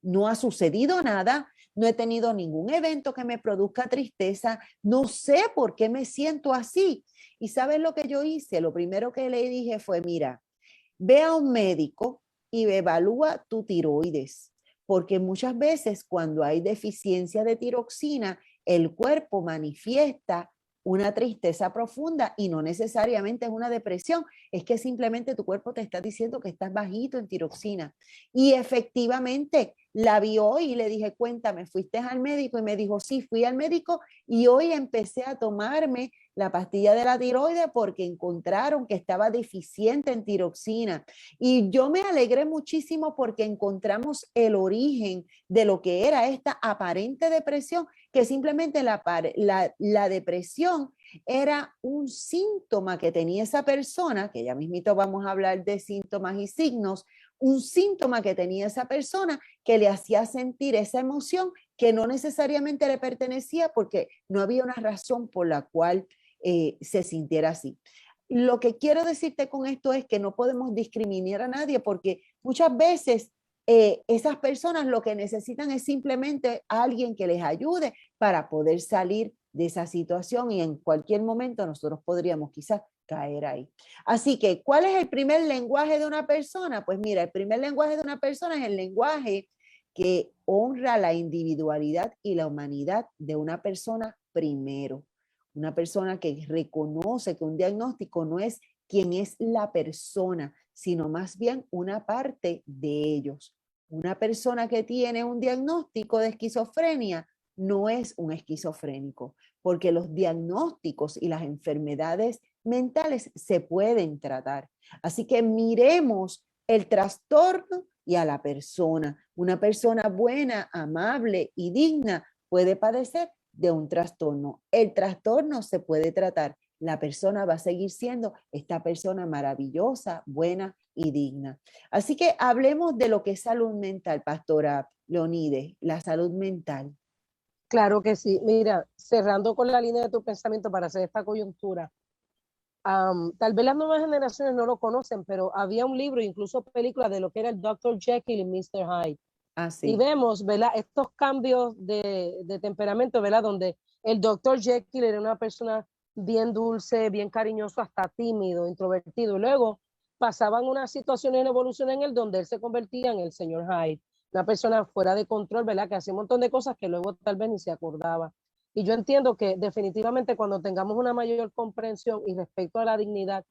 No ha sucedido nada, no he tenido ningún evento que me produzca tristeza, no sé por qué me siento así. ¿Y sabes lo que yo hice? Lo primero que le dije fue, mira, ve a un médico y evalúa tu tiroides, porque muchas veces cuando hay deficiencia de tiroxina, el cuerpo manifiesta una tristeza profunda, y no necesariamente es una depresión, es que simplemente tu cuerpo te está diciendo que estás bajito en tiroxina. Y efectivamente la vi hoy y le dije, cuéntame, ¿fuiste al médico? Y me dijo, sí, fui al médico, y hoy empecé a tomarme la pastilla de la tiroides porque encontraron que estaba deficiente en tiroxina. Y yo me alegré muchísimo porque encontramos el origen de lo que era esta aparente depresión, que simplemente la depresión era un síntoma que tenía esa persona, que ya mismito vamos a hablar de síntomas y signos, un síntoma que tenía esa persona que le hacía sentir esa emoción que no necesariamente le pertenecía, porque no había una razón por la cual se sintiera así. Lo que quiero decirte con esto es que no podemos discriminar a nadie, porque muchas veces esas personas lo que necesitan es simplemente alguien que les ayude para poder salir de esa situación, y en cualquier momento nosotros podríamos quizás caer ahí. Así que, ¿cuál es el primer lenguaje de una persona? Pues mira, el primer lenguaje de una persona es el lenguaje que honra la individualidad y la humanidad de una persona primero. Una persona que reconoce que un diagnóstico no es quién es la persona, sino más bien una parte de ellos. Una persona que tiene un diagnóstico de esquizofrenia no es un esquizofrénico, porque los diagnósticos y las enfermedades mentales se pueden tratar. Así que miremos el trastorno y a la persona. Una persona buena, amable y digna puede padecer de un trastorno. El trastorno se puede tratar. La persona va a seguir siendo esta persona maravillosa, buena y digna. Así que hablemos de lo que es salud mental, pastora Leonide, la salud mental. Claro que sí. Mira, cerrando con la línea de tu pensamiento para hacer esta coyuntura, Tal vez las nuevas generaciones no lo conocen, pero había un libro, incluso película, de lo que era el Dr. Jekyll y Mr. Hyde. Y Así. vemos, ¿verdad? Estos cambios de temperamento, ¿verdad? Donde el Dr. Jekyll era una persona bien dulce, bien cariñoso, hasta tímido, introvertido. Y luego pasaban unas situaciones en evolución en él donde él se convertía en el señor Hyde, una persona fuera de control, ¿verdad? Que hacía un montón de cosas que luego tal vez ni se acordaba. Y yo entiendo que definitivamente cuando tengamos una mayor comprensión y respecto a la dignidad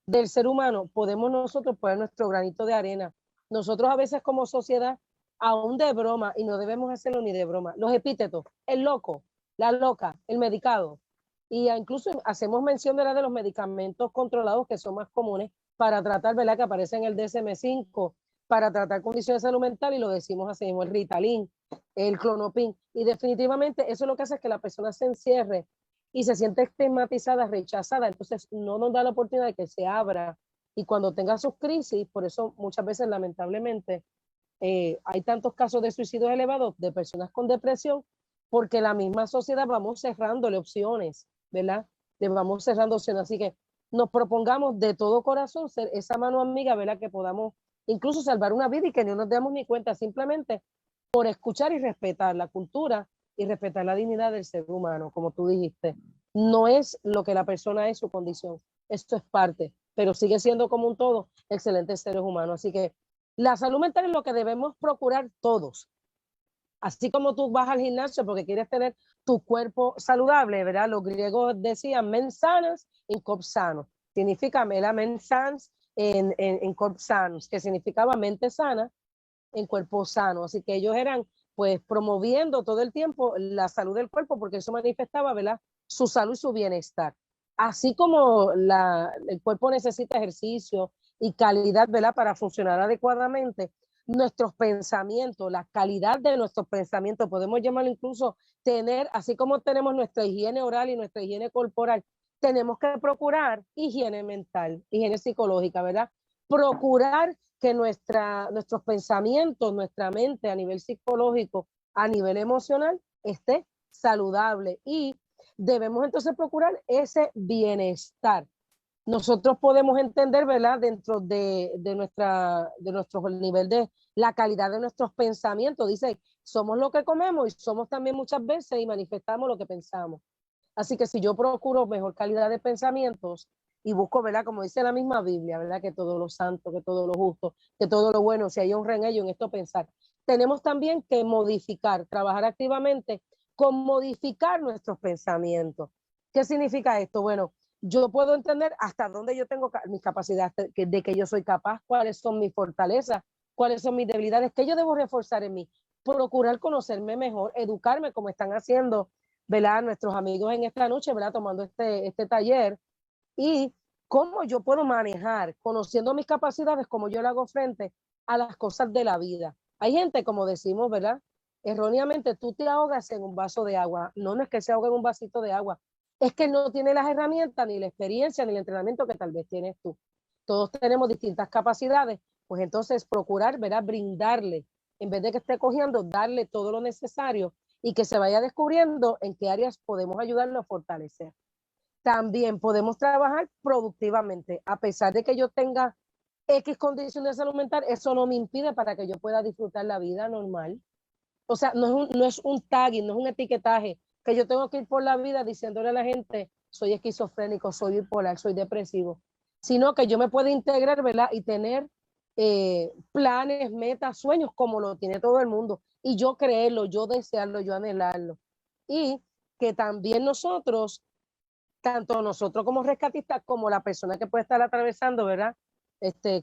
del ser humano, podemos nosotros poner nuestro granito de arena. Nosotros a veces como sociedad, aún de broma, y no debemos hacerlo ni de broma, los epítetos, el loco, la loca, el medicado, y incluso hacemos mención de los medicamentos controlados que son más comunes para tratar, ¿verdad? Que aparece en el DSM-5, para tratar condiciones de salud mental, y lo decimos así mismo, el Ritalin, el Clonopin, y definitivamente eso lo que hace es que la persona se encierre y se siente estigmatizada, rechazada, entonces no nos da la oportunidad de que se abra, y cuando tenga sus crisis, por eso muchas veces lamentablemente hay tantos casos de suicidios elevados de personas con depresión, porque la misma sociedad vamos cerrándole opciones, ¿verdad? Le vamos cerrando opciones, así que nos propongamos de todo corazón ser esa mano amiga, ¿verdad? Que podamos incluso salvar una vida y que no nos demos ni cuenta, simplemente por escuchar y respetar la cultura y respetar la dignidad del ser humano, como tú dijiste. No es lo que la persona es, su condición, esto es parte, pero sigue siendo como un todo excelentes seres humanos, así que la salud mental es lo que debemos procurar todos. Así como tú vas al gimnasio porque quieres tener tu cuerpo saludable, ¿verdad? Los griegos decían mens sanas in corpore sano. Significa mens sans en corpore sanos, que significaba mente sana en cuerpo sano. Así que ellos eran pues promoviendo todo el tiempo la salud del cuerpo porque eso manifestaba, ¿verdad? Su salud y su bienestar. Así como el cuerpo necesita ejercicio y calidad, ¿verdad? Para funcionar adecuadamente, nuestros pensamientos, la calidad de nuestros pensamientos, podemos llamarlo incluso tener, así como tenemos nuestra higiene oral y nuestra higiene corporal, tenemos que procurar higiene mental, higiene psicológica, ¿verdad? Procurar que nuestros pensamientos, nuestra mente a nivel psicológico, a nivel emocional, esté saludable, y debemos entonces procurar ese bienestar. Nosotros podemos entender, ¿verdad? Dentro de nuestro nivel de la calidad de nuestros pensamientos, dice, somos lo que comemos y somos también muchas veces y manifestamos lo que pensamos. Así que si yo procuro mejor calidad de pensamientos y busco, ¿verdad? Como dice la misma Biblia, ¿verdad? Que todo lo santo, que todo lo justo, que todo lo bueno, si hay honra en ello, en esto pensar. Tenemos también que modificar, trabajar activamente con modificar nuestros pensamientos. ¿Qué significa esto? Bueno, yo puedo entender hasta dónde yo tengo mis capacidades, de que yo soy capaz, cuáles son mis fortalezas, cuáles son mis debilidades, qué yo debo reforzar en mí, procurar conocerme mejor, educarme como están haciendo, ¿verdad? Nuestros amigos en esta noche, ¿verdad? Tomando este taller, y cómo yo puedo manejar, conociendo mis capacidades, cómo yo le hago frente a las cosas de la vida. Hay gente, como decimos, ¿verdad? Erróneamente, tú te ahogas en un vaso de agua. No, no es que se ahogue en un vasito de agua, es que no tiene las herramientas, ni la experiencia, ni el entrenamiento que tal vez tienes tú. Todos tenemos distintas capacidades, pues entonces procurar, ¿verdad? Brindarle, en vez de que esté cogiendo, darle todo lo necesario y que se vaya descubriendo en qué áreas podemos ayudarlo a fortalecer. También podemos trabajar productivamente, a pesar de que yo tenga X condiciones de salud mental, eso no me impide para que yo pueda disfrutar la vida normal. O sea, no es un tagging, no es un etiquetaje, que yo tengo que ir por la vida diciéndole a la gente, soy esquizofrénico, soy bipolar, soy depresivo, sino que yo me puedo integrar, ¿verdad? Y tener planes, metas, sueños, como lo tiene todo el mundo, y yo creerlo, yo desearlo, yo anhelarlo. Y que también nosotros, tanto nosotros como rescatistas, como la persona que puede estar atravesando, ¿verdad?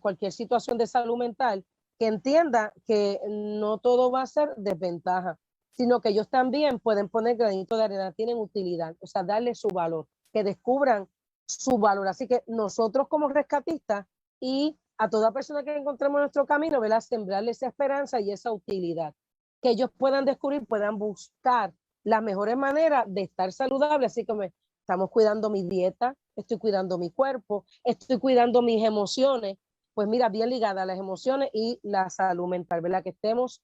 Cualquier situación de salud mental, que entienda que no todo va a ser desventaja, sino que ellos también pueden poner granito de arena, tienen utilidad, o sea, darle su valor, que descubran su valor. Así que nosotros como rescatistas y a toda persona que encontremos en nuestro camino, ¿verdad? Sembrarle esa esperanza y esa utilidad, que ellos puedan descubrir, puedan buscar las mejores maneras de estar saludable, así como estamos cuidando mi dieta, estoy cuidando mi cuerpo, estoy cuidando mis emociones, pues mira, bien ligada a las emociones y la salud mental, ¿verdad? Que estemos,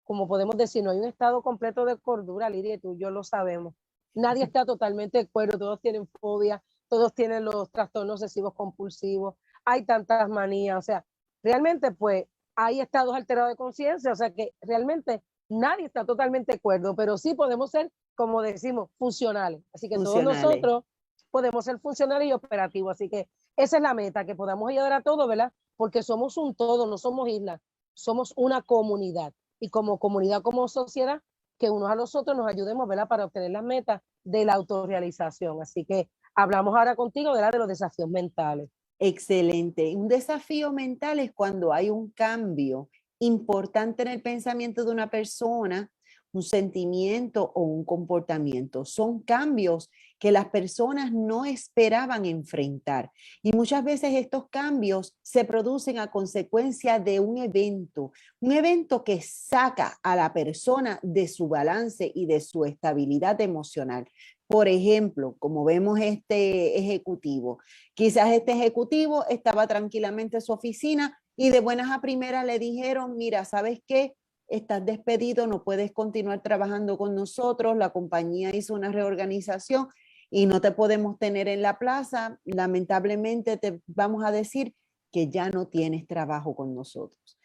como podemos decir, no hay un estado completo de cordura, Lidia, tú y yo lo sabemos. Nadie está totalmente de acuerdo, todos tienen fobia, todos tienen los trastornos obsesivos compulsivos, hay tantas manías, o sea, realmente pues hay estados alterados de conciencia, o sea que realmente nadie está totalmente cuerdo, pero sí podemos ser, como decimos, funcionales. Así que todos Funcionales. nosotros podemos ser funcionales y operativos. Así que esa es la meta, que podamos ayudar a todos, ¿verdad? Porque somos un todo, no somos islas, somos una comunidad. Y como comunidad, como sociedad, que unos a los otros nos ayudemos, ¿verdad? Para obtener las metas de la autorrealización. Así que hablamos ahora contigo, ¿verdad? De los desafíos mentales. Excelente. Un desafío mental es cuando hay un cambio importante en el pensamiento de una persona, un sentimiento o un comportamiento. Son cambios que las personas no esperaban enfrentar. Y muchas veces estos cambios se producen a consecuencia de un evento que saca a la persona de su balance y de su estabilidad emocional. Por ejemplo, como vemos este ejecutivo, quizás este ejecutivo estaba tranquilamente en su oficina y de buenas a primeras le dijeron, mira, ¿sabes qué? Estás despedido, no puedes continuar trabajando con nosotros, la compañía hizo una reorganización y no te podemos tener en la plaza. Lamentablemente te vamos a decir que ya no tienes trabajo con nosotros.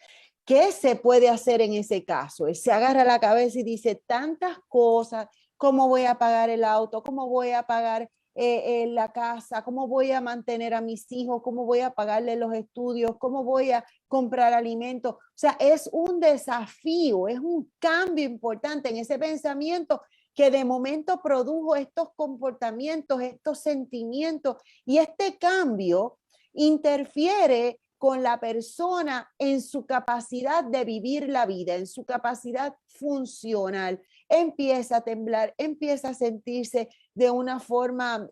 ¿Qué se puede hacer en ese caso? Él se agarra la cabeza y dice tantas cosas, ¿cómo voy a pagar el auto? ¿Cómo voy a pagar la casa? ¿Cómo voy a mantener a mis hijos? ¿Cómo voy a pagarle los estudios? ¿Cómo voy a comprar alimentos? O sea, es un desafío, es un cambio importante en ese pensamiento que de momento produjo estos comportamientos, estos sentimientos, y este cambio interfiere con la persona en su capacidad de vivir la vida, en su capacidad funcional. Empieza a temblar, empieza a sentirse de una forma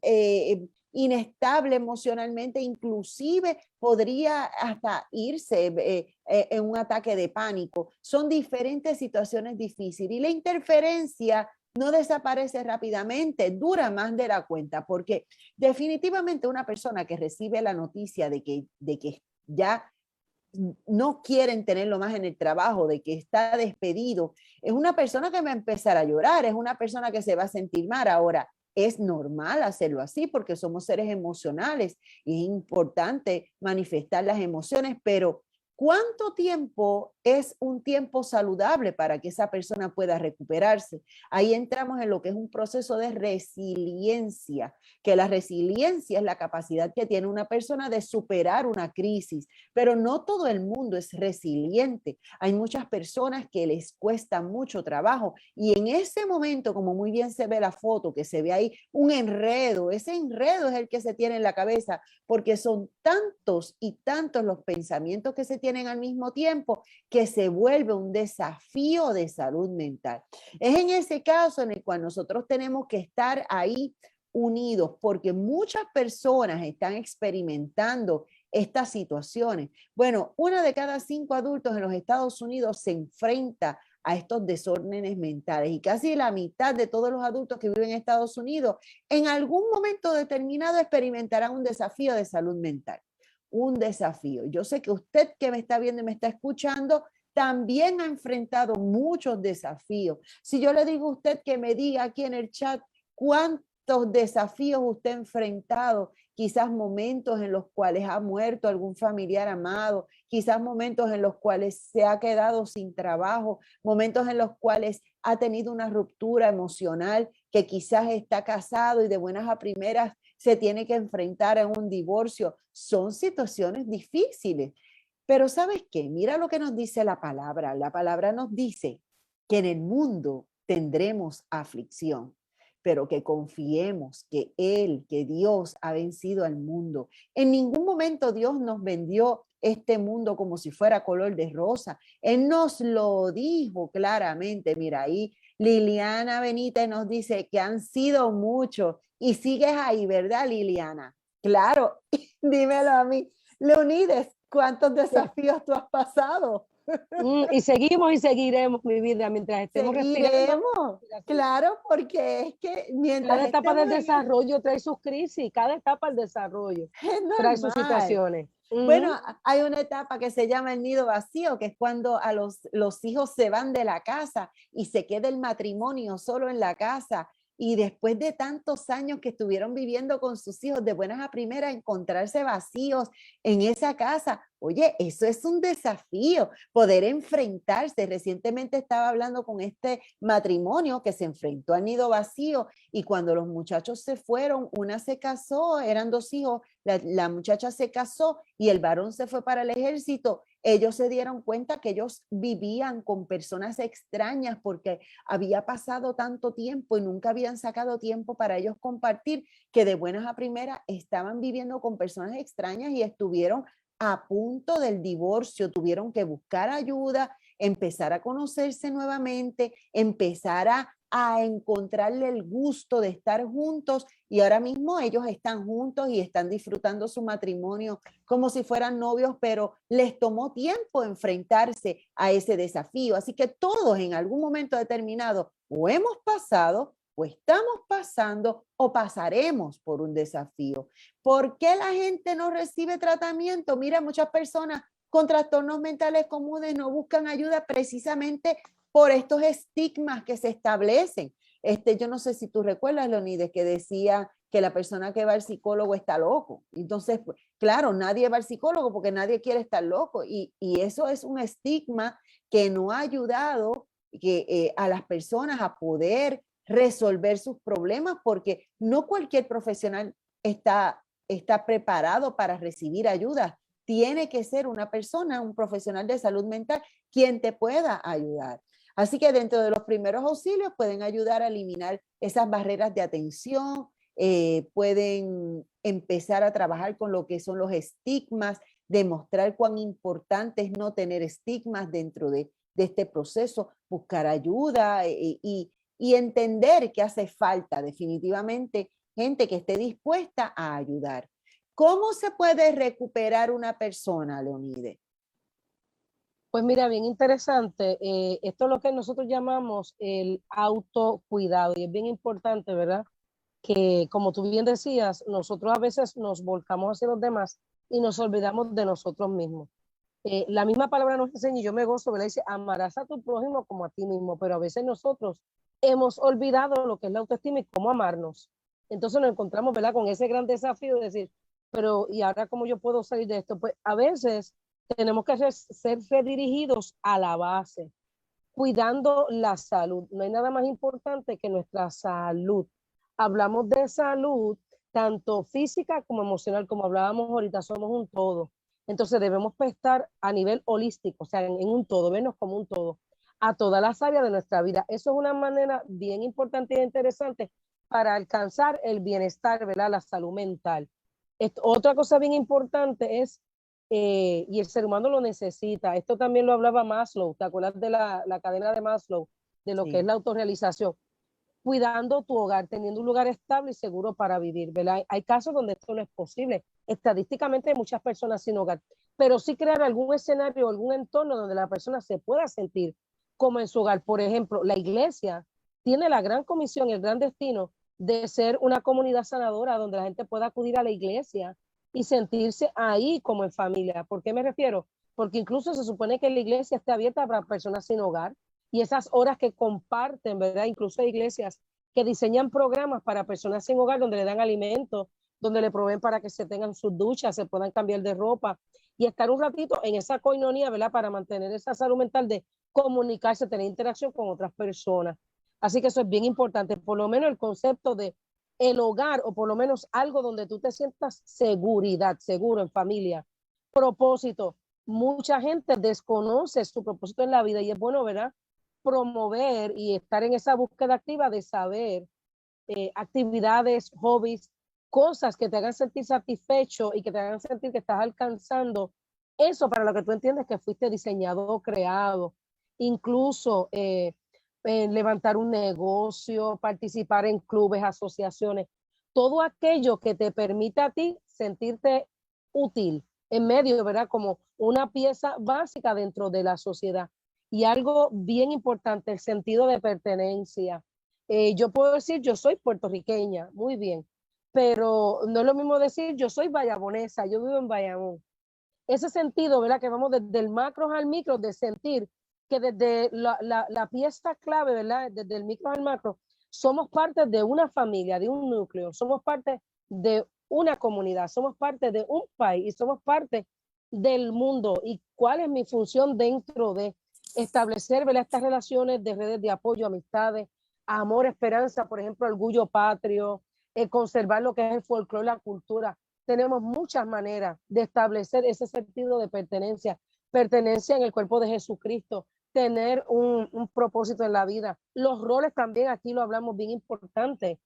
inestable emocionalmente, inclusive podría hasta irse en un ataque de pánico. Son diferentes situaciones difíciles y la interferencia no desaparece rápidamente, dura más de la cuenta, porque definitivamente una persona que recibe la noticia de que ya no quieren tenerlo más en el trabajo, de que está despedido, es una persona que va a empezar a llorar, es una persona que se va a sentir mal. Ahora, es normal hacerlo así porque somos seres emocionales y es importante manifestar las emociones, pero ¿cuánto tiempo es un tiempo saludable para que esa persona pueda recuperarse? Ahí entramos en lo que es un proceso de resiliencia, que la resiliencia es la capacidad que tiene una persona de superar una crisis, pero no todo el mundo es resiliente. Hay muchas personas que les cuesta mucho trabajo y en ese momento, como muy bien se ve la foto, que se ve ahí un enredo, ese enredo es el que se tiene en la cabeza, porque son tantos y tantos los pensamientos que se tienen al mismo tiempo que se vuelve un desafío de salud mental. Es en ese caso en el cual nosotros tenemos que estar ahí unidos, porque muchas personas están experimentando estas situaciones. Bueno, 1 de cada 5 adultos en los Estados Unidos se enfrenta a estos desórdenes mentales y casi la mitad de todos los adultos que viven en Estados Unidos en algún momento determinado experimentarán un desafío de salud mental. Un desafío. Yo sé que usted que me está viendo y me está escuchando también ha enfrentado muchos desafíos. Si yo le digo a usted que me diga aquí en el chat cuántos desafíos usted ha enfrentado, quizás momentos en los cuales ha muerto algún familiar amado, quizás momentos en los cuales se ha quedado sin trabajo, momentos en los cuales ha tenido una ruptura emocional, que quizás está casado y de buenas a primeras se tiene que enfrentar a un divorcio. Son situaciones difíciles. Pero ¿sabes qué? Mira lo que nos dice la palabra. La palabra nos dice que en el mundo tendremos aflicción, pero que confiemos que Él, que Dios ha vencido al mundo. En ningún momento Dios nos vendió este mundo como si fuera color de rosa. Él nos lo dijo claramente. Mira, ahí Liliana Benítez nos dice que han sido muchos y sigues ahí, ¿verdad, Liliana? Claro, dímelo a mí. Leonides, ¿cuántos desafíos tú has pasado? Y seguimos y seguiremos, mi vida, mientras estemos respirando. Seguiremos, claro, porque es que mientras Cada etapa del estemos en desarrollo trae sus crisis, cada etapa del desarrollo es trae sus normal. situaciones. Bueno, hay una etapa que se llama el nido vacío, que es cuando a los hijos se van de la casa y se queda el matrimonio solo en la casa. y después de tantos años que estuvieron viviendo con sus hijos de buenas a primeras, encontrarse vacíos en esa casa. Oye, eso es un desafío, poder enfrentarse. Recientemente estaba hablando con este matrimonio que se enfrentó al nido vacío y cuando los muchachos se fueron, una se casó, eran dos hijos, la muchacha se casó y el varón se fue para el ejército. Ellos se dieron cuenta que ellos vivían con personas extrañas porque había pasado tanto tiempo y nunca habían sacado tiempo para ellos compartir, que de buenas a primeras estaban viviendo con personas extrañas y estuvieron a punto del divorcio, tuvieron que buscar ayuda, empezar a conocerse nuevamente, empezar a encontrarle el gusto de estar juntos y ahora mismo ellos están juntos y están disfrutando su matrimonio como si fueran novios, pero les tomó tiempo enfrentarse a ese desafío. Así que todos en algún momento determinado o hemos pasado o estamos pasando o pasaremos por un desafío. ¿Por qué la gente no recibe tratamiento? Mira, muchas personas con trastornos mentales comunes no buscan ayuda precisamente por estos estigmas que se establecen. Yo no sé si tú recuerdas, Leonides, que decía que la persona que va al psicólogo está loco. Entonces, pues, claro, nadie va al psicólogo porque nadie quiere estar loco. Y eso es un estigma que no ha ayudado a las personas a poder resolver sus problemas porque no cualquier profesional está preparado para recibir ayuda. Tiene que ser una persona, un profesional de salud mental, quien te pueda ayudar. Así que dentro de los primeros auxilios pueden ayudar a eliminar esas barreras de atención, pueden empezar a trabajar con lo que son los estigmas, demostrar cuán importante es no tener estigmas dentro de este proceso, buscar ayuda y entender que hace falta definitivamente gente que esté dispuesta a ayudar. ¿Cómo se puede recuperar una persona, Leonide? Pues mira, bien interesante. Esto es lo que nosotros llamamos el autocuidado y es bien importante, ¿verdad? Que como tú bien decías, nosotros a veces nos volcamos hacia los demás y nos olvidamos de nosotros mismos. La misma palabra nos enseña y yo me gozo, ¿verdad? Dice, amarás a tu prójimo como a ti mismo, pero a veces nosotros hemos olvidado lo que es la autoestima y cómo amarnos. Entonces nos encontramos, ¿verdad? Con ese gran desafío de decir, pero ¿y ahora cómo yo puedo salir de esto? Pues a veces tenemos que ser redirigidos a la base, cuidando la salud. No hay nada más importante que nuestra salud. Hablamos de salud, tanto física como emocional, como hablábamos ahorita, somos un todo. Entonces debemos estar a nivel holístico, o sea, en un todo, vernos como un todo, a todas las áreas de nuestra vida. Eso es una manera bien importante e interesante para alcanzar el bienestar, ¿verdad? La salud mental. Otra cosa bien importante es y el ser humano lo necesita. Esto también lo hablaba Maslow, ¿te acuerdas de la cadena de Maslow, de lo que es la autorrealización? Cuidando tu hogar, teniendo un lugar estable y seguro para vivir, ¿verdad? Hay casos donde esto no es posible. Estadísticamente hay muchas personas sin hogar, pero sí crear algún escenario, algún entorno donde la persona se pueda sentir como en su hogar. Por ejemplo, la iglesia tiene la gran comisión, el gran destino de ser una comunidad sanadora donde la gente pueda acudir a la iglesia y sentirse ahí como en familia. ¿Por qué me refiero? Porque incluso se supone que la iglesia esté abierta para personas sin hogar y esas horas que comparten, ¿verdad? Incluso hay iglesias que diseñan programas para personas sin hogar donde le dan alimentos, donde le proveen para que se tengan sus duchas, se puedan cambiar de ropa y estar un ratito en esa coinonía, ¿verdad? Para mantener esa salud mental de comunicarse, tener interacción con otras personas. Así que eso es bien importante, por lo menos el concepto de el hogar o por lo menos algo donde tú te sientas seguridad, seguro en familia, propósito. Mucha gente desconoce su propósito en la vida y es bueno, ¿verdad? Promover y estar en esa búsqueda activa de saber actividades, hobbies, cosas que te hagan sentir satisfecho y que te hagan sentir que estás alcanzando eso para lo que tú entiendes que fuiste diseñado o creado. Incluso levantar un negocio, participar en clubes, asociaciones, todo aquello que te permita a ti sentirte útil en medio, ¿verdad? Como una pieza básica dentro de la sociedad. Y algo bien importante, el sentido de pertenencia. Yo puedo decir, yo soy puertorriqueña, muy bien, pero no es lo mismo decir, yo soy bayamonesa, yo vivo en Bayamón. Ese sentido, ¿verdad? Que vamos desde el macro al micro, de sentir que desde la pieza clave, ¿verdad? Desde el micro al macro, somos parte de una familia, de un núcleo, somos parte de una comunidad, somos parte de un país y somos parte del mundo. ¿Y cuál es mi función dentro de establecer, ¿verdad?, estas relaciones de redes de apoyo, amistades, amor, esperanza, por ejemplo, orgullo patrio, conservar lo que es el folclore, la cultura? Tenemos muchas maneras de establecer ese sentido de pertenencia, pertenencia en el cuerpo de Jesucristo, tener un propósito en la vida. Los roles también, aquí lo hablamos bien importante,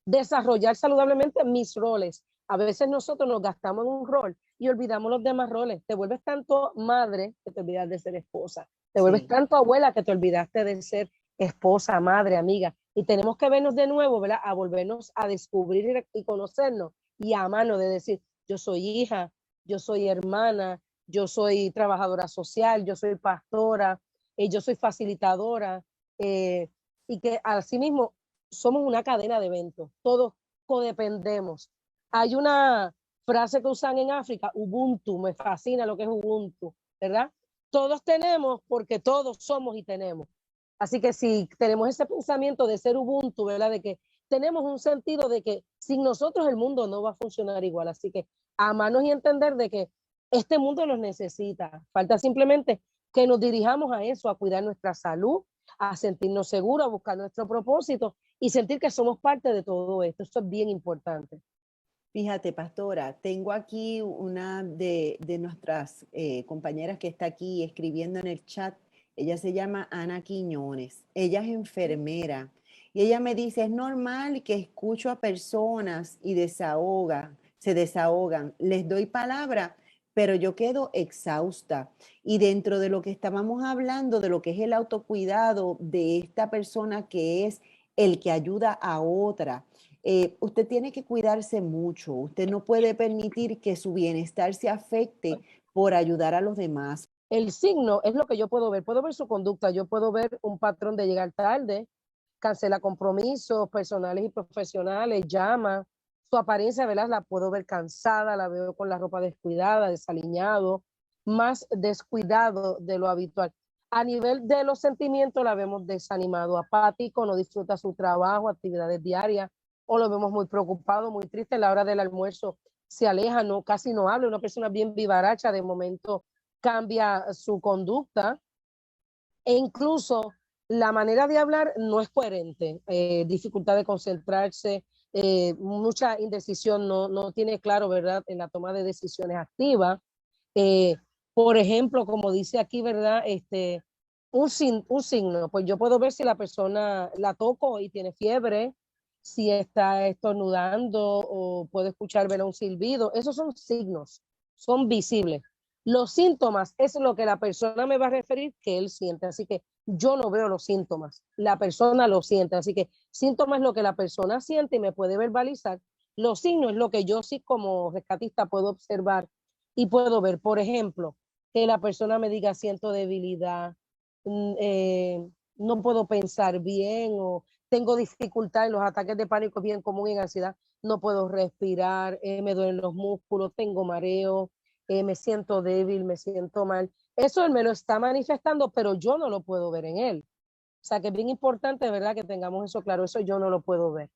desarrollar saludablemente mis roles. A veces nosotros nos gastamos en un rol y olvidamos los demás roles. Te vuelves tanto madre que te olvidas de ser esposa. Te vuelves Sí. tanto abuela que te olvidaste de ser esposa, madre, amiga. Y tenemos que vernos de nuevo, ¿verdad? A volvernos a descubrir y conocernos y a amarnos, de decir, yo soy hija, yo soy hermana, yo soy trabajadora social, yo soy pastora, yo soy facilitadora, y que asimismo somos una cadena de eventos, todos codependemos. Hay una frase que usan en África, Ubuntu, me fascina lo que es Ubuntu, ¿verdad? Todos tenemos porque todos somos y tenemos. Así que si tenemos ese pensamiento de ser Ubuntu, ¿verdad? De que tenemos un sentido de que sin nosotros el mundo no va a funcionar igual. Así que amarnos y entender de que este mundo nos necesita. Falta simplemente que nos dirijamos a eso, a cuidar nuestra salud, a sentirnos seguros, a buscar nuestro propósito y sentir que somos parte de todo esto. Esto es bien importante. Fíjate, pastora, tengo aquí una de nuestras compañeras que está aquí escribiendo en el chat. Ella se llama Ana Quiñones. Ella es enfermera y ella me dice, es normal que escucho a personas y se desahogan, les doy palabra, pero yo quedo exhausta. Y dentro de lo que estábamos hablando, de lo que es el autocuidado de esta persona que es el que ayuda a otra, usted tiene que cuidarse mucho. Usted no puede permitir que su bienestar se afecte por ayudar a los demás. El signo es lo que yo puedo ver su conducta, yo puedo ver un patrón de llegar tarde, cancela compromisos personales y profesionales, llama, su apariencia, ¿verdad? La puedo ver cansada, la veo con la ropa descuidada, desaliñado, más descuidado de lo habitual. A nivel de los sentimientos la vemos desanimado, apático, no disfruta su trabajo, actividades diarias, o lo vemos muy preocupado, muy triste. En la hora del almuerzo se aleja, no, casi no habla, una persona bien vivaracha, de momento cambia su conducta e incluso la manera de hablar no es coherente, dificultad de concentrarse, mucha indecisión, no tiene claro, ¿verdad?, en la toma de decisiones activas. Eh, por ejemplo, como dice aquí, ¿verdad? Un signo, pues yo puedo ver si la persona la toco y tiene fiebre, si está estornudando o puedo escuchar, ¿verdad?, un silbido. Esos son signos, son visibles. Los síntomas es lo que la persona me va a referir que él siente. Así que yo no veo los síntomas, la persona lo siente. Así que síntomas es lo que la persona siente y me puede verbalizar. Los signos es lo que yo sí como rescatista puedo observar y puedo ver. Por ejemplo, que la persona me diga siento debilidad, no puedo pensar bien o tengo dificultad en los ataques de pánico bien común en ansiedad, no puedo respirar, me duelen los músculos, tengo mareo, me siento débil, me siento mal. Eso él me lo está manifestando, pero yo no lo puedo ver en él. O sea que es bien importante, ¿verdad?, que tengamos eso claro. Eso yo no lo puedo ver.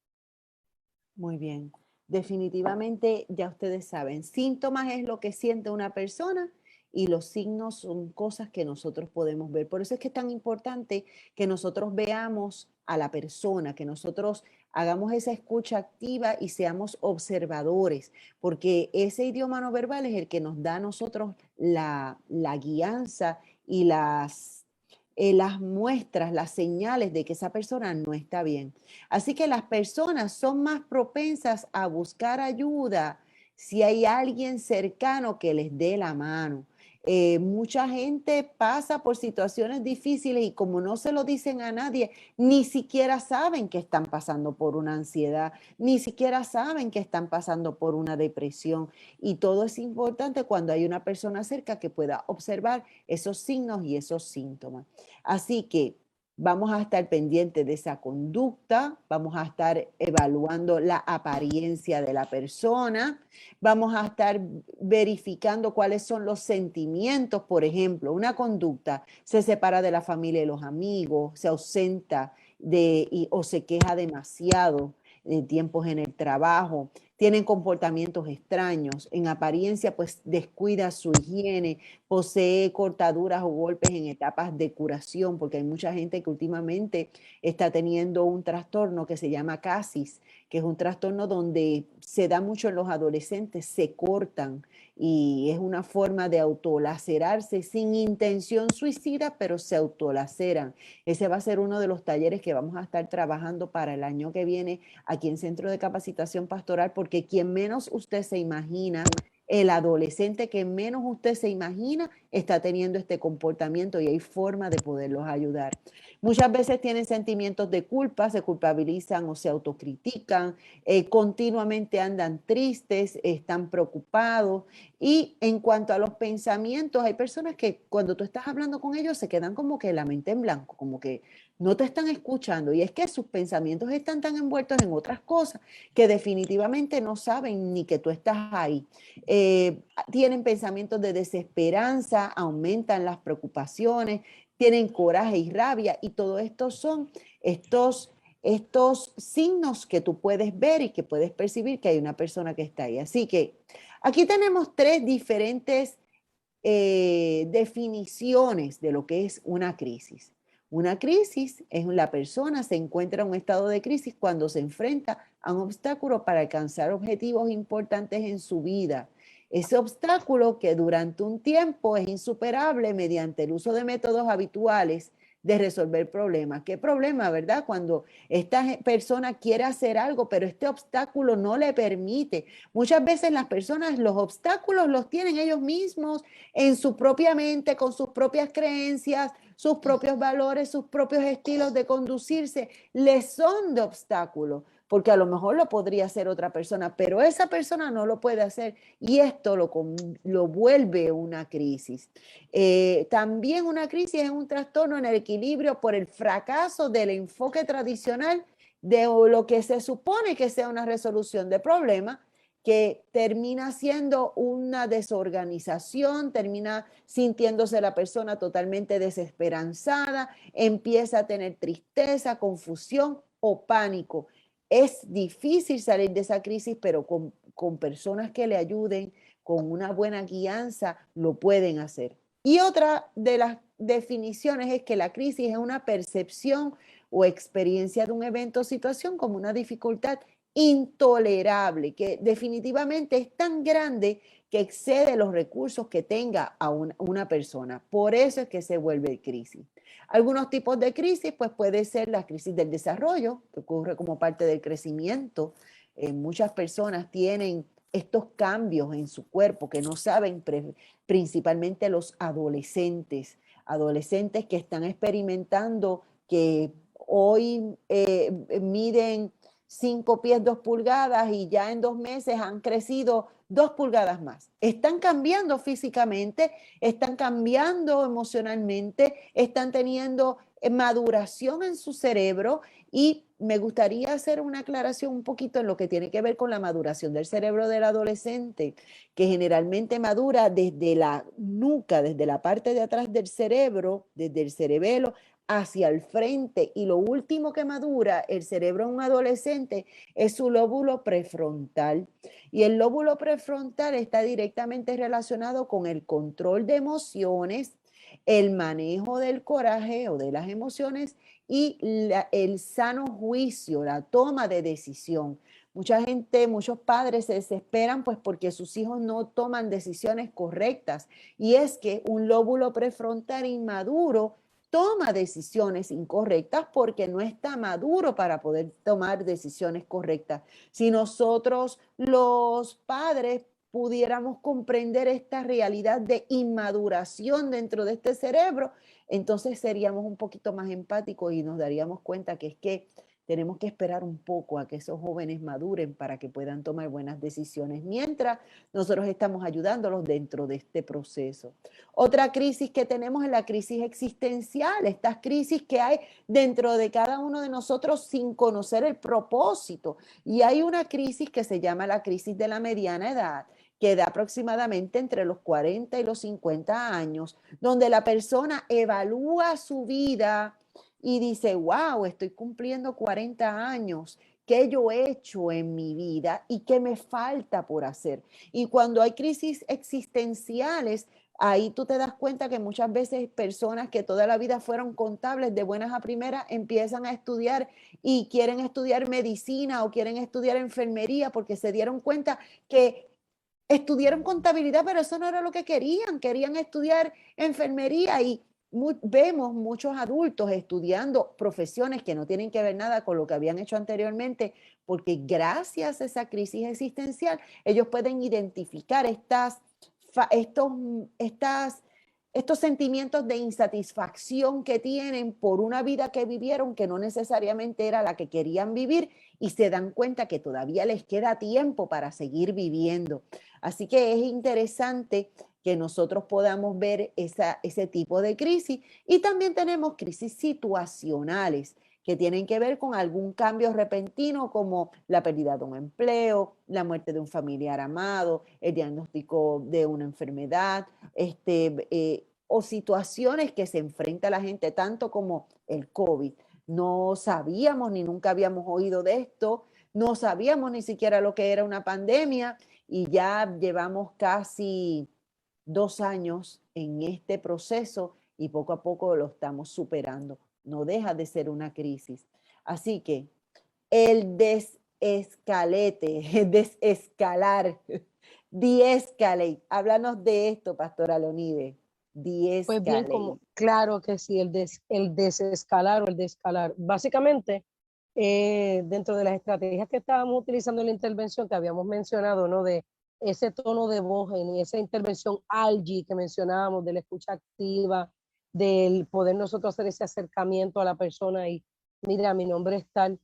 Muy bien. Definitivamente, ya ustedes saben, síntomas es lo que siente una persona y los signos son cosas que nosotros podemos ver. Por eso es que es tan importante que nosotros veamos a la persona, que nosotros hagamos esa escucha activa y seamos observadores, porque ese idioma no verbal es el que nos da a nosotros la guianza y las muestras, las señales de que esa persona no está bien. Así que las personas son más propensas a buscar ayuda si hay alguien cercano que les dé la mano. Mucha gente pasa por situaciones difíciles y como no se lo dicen a nadie, ni siquiera saben que están pasando por una ansiedad, ni siquiera saben que están pasando por una depresión. Y todo es importante cuando hay una persona cerca que pueda observar esos signos y esos síntomas. Así que vamos a estar pendientes de esa conducta, vamos a estar evaluando la apariencia de la persona, vamos a estar verificando cuáles son los sentimientos. Por ejemplo, una conducta se separa de la familia y los amigos, se ausenta o se queja demasiado de tiempos en el trabajo, tienen comportamientos extraños, en apariencia pues descuida su higiene, posee cortaduras o golpes en etapas de curación, porque hay mucha gente que últimamente está teniendo un trastorno que se llama CASIS, que es un trastorno donde se da mucho en los adolescentes, se cortan y es una forma de autolacerarse sin intención suicida, pero se autolaceran. Ese va a ser uno de los talleres que vamos a estar trabajando para el año que viene aquí en Centro de Capacitación Pastoral, porque quien menos usted se imagina, el adolescente que menos usted se imagina está teniendo este comportamiento y hay forma de poderlos ayudar. Muchas veces tienen sentimientos de culpa, se culpabilizan o se autocritican, continuamente andan tristes, están preocupados. Y en cuanto a los pensamientos, hay personas que cuando tú estás hablando con ellos se quedan como que la mente en blanco, como que no te están escuchando. Y es que sus pensamientos están tan envueltos en otras cosas que definitivamente no saben ni que tú estás ahí. Tienen pensamientos de desesperanza, aumentan las preocupaciones, tienen coraje y rabia, y todo esto son estos signos que tú puedes ver y que puedes percibir que hay una persona que está ahí. Así que aquí tenemos tres diferentes definiciones de lo que es una crisis. Una crisis es la persona se encuentra en un estado de crisis cuando se enfrenta a un obstáculo para alcanzar objetivos importantes en su vida. Ese obstáculo que durante un tiempo es insuperable mediante el uso de métodos habituales de resolver problemas. ¿Qué problema, verdad? Cuando esta persona quiere hacer algo, pero este obstáculo no le permite. Muchas veces las personas los obstáculos los tienen ellos mismos en su propia mente, con sus propias creencias, sus propios valores, sus propios estilos de conducirse, les son de obstáculo, porque a lo mejor lo podría hacer otra persona, pero esa persona no lo puede hacer y esto lo vuelve una crisis. También una crisis es un trastorno en el equilibrio por el fracaso del enfoque tradicional de lo que se supone que sea una resolución de problemas, que termina siendo una desorganización, termina sintiéndose la persona totalmente desesperanzada, empieza a tener tristeza, confusión o pánico. Es difícil salir de esa crisis, pero con personas que le ayuden, con una buena guianza, lo pueden hacer. Y otra de las definiciones es que la crisis es una percepción o experiencia de un evento o situación como una dificultad intolerable, que definitivamente es tan grande que excede los recursos que tenga a una persona. Por eso es que se vuelve crisis. Algunos tipos de crisis, pues puede ser la crisis del desarrollo, que ocurre como parte del crecimiento. Muchas personas tienen estos cambios en su cuerpo que no saben, principalmente los adolescentes que están experimentando que hoy miden 5 pies 2 pulgadas y ya en 2 meses han crecido 2 pulgadas más. Están cambiando físicamente, están cambiando emocionalmente, están teniendo maduración en su cerebro, y me gustaría hacer una aclaración un poquito en lo que tiene que ver con la maduración del cerebro del adolescente, que generalmente madura desde la nuca, desde la parte de atrás del cerebro, desde el cerebelo hacia el frente, y lo último que madura el cerebro de un adolescente es su lóbulo prefrontal, y el lóbulo prefrontal está directamente relacionado con el control de emociones, el manejo del coraje o de las emociones y el sano juicio, la toma de decisión. Mucha gente, muchos padres se desesperan pues porque sus hijos no toman decisiones correctas, y es que un lóbulo prefrontal inmaduro toma decisiones incorrectas porque no está maduro para poder tomar decisiones correctas. Si nosotros los padres pudiéramos comprender esta realidad de inmaduración dentro de este cerebro, entonces seríamos un poquito más empáticos y nos daríamos cuenta que es que tenemos que esperar un poco a que esos jóvenes maduren para que puedan tomar buenas decisiones, mientras nosotros estamos ayudándolos dentro de este proceso. Otra crisis que tenemos es la crisis existencial, estas crisis que hay dentro de cada uno de nosotros sin conocer el propósito. Y hay una crisis que se llama la crisis de la mediana edad, que da aproximadamente entre los 40 y los 50 años, donde la persona evalúa su vida y dice, wow, estoy cumpliendo 40 años. ¿Qué yo he hecho en mi vida y qué me falta por hacer? Y cuando hay crisis existenciales, ahí tú te das cuenta que muchas veces personas que toda la vida fueron contables de buenas a primeras empiezan a estudiar y quieren estudiar medicina o quieren estudiar enfermería porque se dieron cuenta que estudiaron contabilidad, pero eso no era lo que querían estudiar enfermería y vemos muchos adultos estudiando profesiones que no tienen que ver nada con lo que habían hecho anteriormente, porque gracias a esa crisis existencial, ellos pueden identificar estas, estos sentimientos de insatisfacción que tienen por una vida que vivieron que no necesariamente era la que querían vivir y se dan cuenta que todavía les queda tiempo para seguir viviendo. Así que es interesante que nosotros podamos ver ese tipo de crisis y también tenemos crisis situacionales que tienen que ver con algún cambio repentino como la pérdida de un empleo, la muerte de un familiar amado, el diagnóstico de una enfermedad, o situaciones que se enfrenta la gente, tanto como el COVID. No sabíamos ni nunca habíamos oído de esto, no sabíamos ni siquiera lo que era una pandemia y ya llevamos casi 2 años en este proceso y poco a poco lo estamos superando. No deja de ser una crisis. Así que el desescalete, desescalar, de-escalate. Háblanos de esto, Pastora Leonide. Pues bien, De-escalate. como claro que sí, el desescalar o el descalar. Básicamente, dentro de las estrategias que estábamos utilizando en la intervención que habíamos mencionado, ¿no? De ese tono de voz en esa intervención ALGI que mencionábamos, de la escucha activa, del poder nosotros hacer ese acercamiento a la persona y, mira, mi nombre es tal.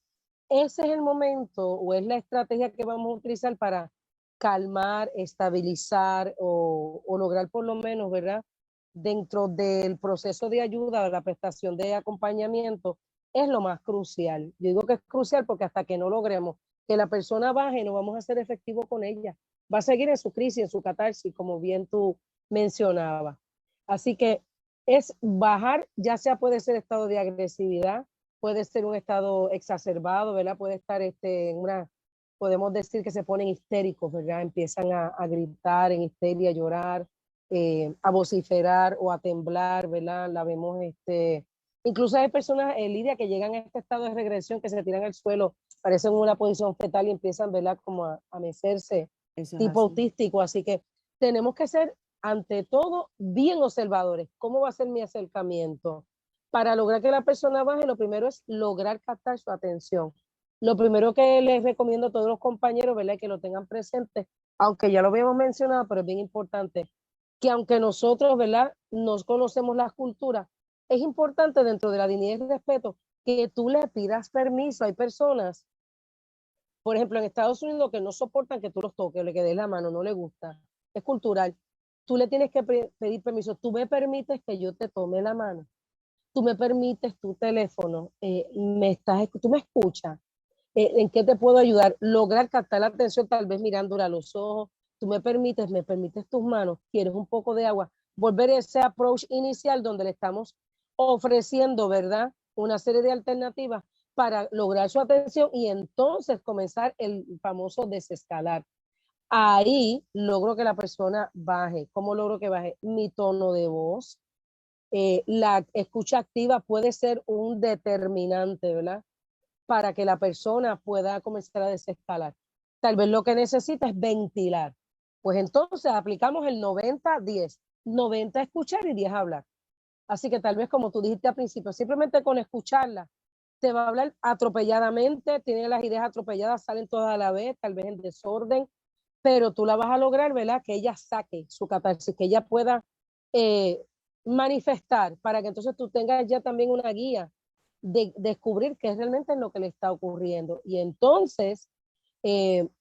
Ese es el momento o es la estrategia que vamos a utilizar para calmar, estabilizar o lograr por lo menos, ¿verdad? Dentro del proceso de ayuda, la prestación de acompañamiento, es lo más crucial. Yo digo que es crucial porque hasta que no logremos que la persona baje, no vamos a ser efectivos con ella. Va a seguir en su crisis, en su catarsis, como bien tú mencionabas. Así que es bajar, ya sea puede ser estado de agresividad, puede ser un estado exacerbado, ¿verdad? Puede estar en una, podemos decir que se ponen histéricos, ¿verdad? Empiezan a gritar en histeria, a llorar, a vociferar o a temblar, ¿verdad? La vemos, incluso hay personas, Lidia, que llegan a este estado de regresión, que se tiran al suelo, parecen en una posición fetal y empiezan, ¿verdad? Como a mecerse, Eso es tipo así. autístico. Así que tenemos que ser, ante todo, bien observadores. ¿Cómo va a ser mi acercamiento? Para lograr que la persona baje, lo primero es lograr captar su atención. Lo primero que les recomiendo a todos los compañeros, ¿verdad? Que lo tengan presente, aunque ya lo habíamos mencionado, pero es bien importante, que aunque nosotros, ¿verdad? Nos conocemos las culturas, es importante dentro de la dignidad y el respeto que tú le pidas permiso. Hay personas, por ejemplo, en Estados Unidos que no soportan que tú los toques, le quedes la mano, no le gusta. Es cultural. Tú le tienes que pedir permiso. Tú me permites que yo te tome la mano. Tú me permites tu teléfono. Tú me escuchas. ¿En qué te puedo ayudar? Lograr captar la atención, tal vez mirándola a los ojos. Tú me permites tus manos, quieres un poco de agua. Volver a ese approach inicial donde le estamos ofreciendo, ¿verdad? Una serie de alternativas para lograr su atención y entonces comenzar el famoso desescalar. Ahí logro que la persona baje. ¿Cómo logro que baje? Mi tono de voz. La escucha activa puede ser un determinante, ¿verdad? Para que la persona pueda comenzar a desescalar. Tal vez lo que necesita es ventilar. Pues entonces aplicamos el 90-10. 90 escuchar y 10 hablar. Así que tal vez como tú dijiste al principio, simplemente con escucharla, te va a hablar atropelladamente, tiene las ideas atropelladas, salen todas a la vez, tal vez en desorden, pero tú la vas a lograr, ¿verdad? Que ella saque su catarsis, que ella pueda eh, manifestar para que entonces tú tengas ya también una guía de descubrir qué es realmente lo que le está ocurriendo. Y entonces,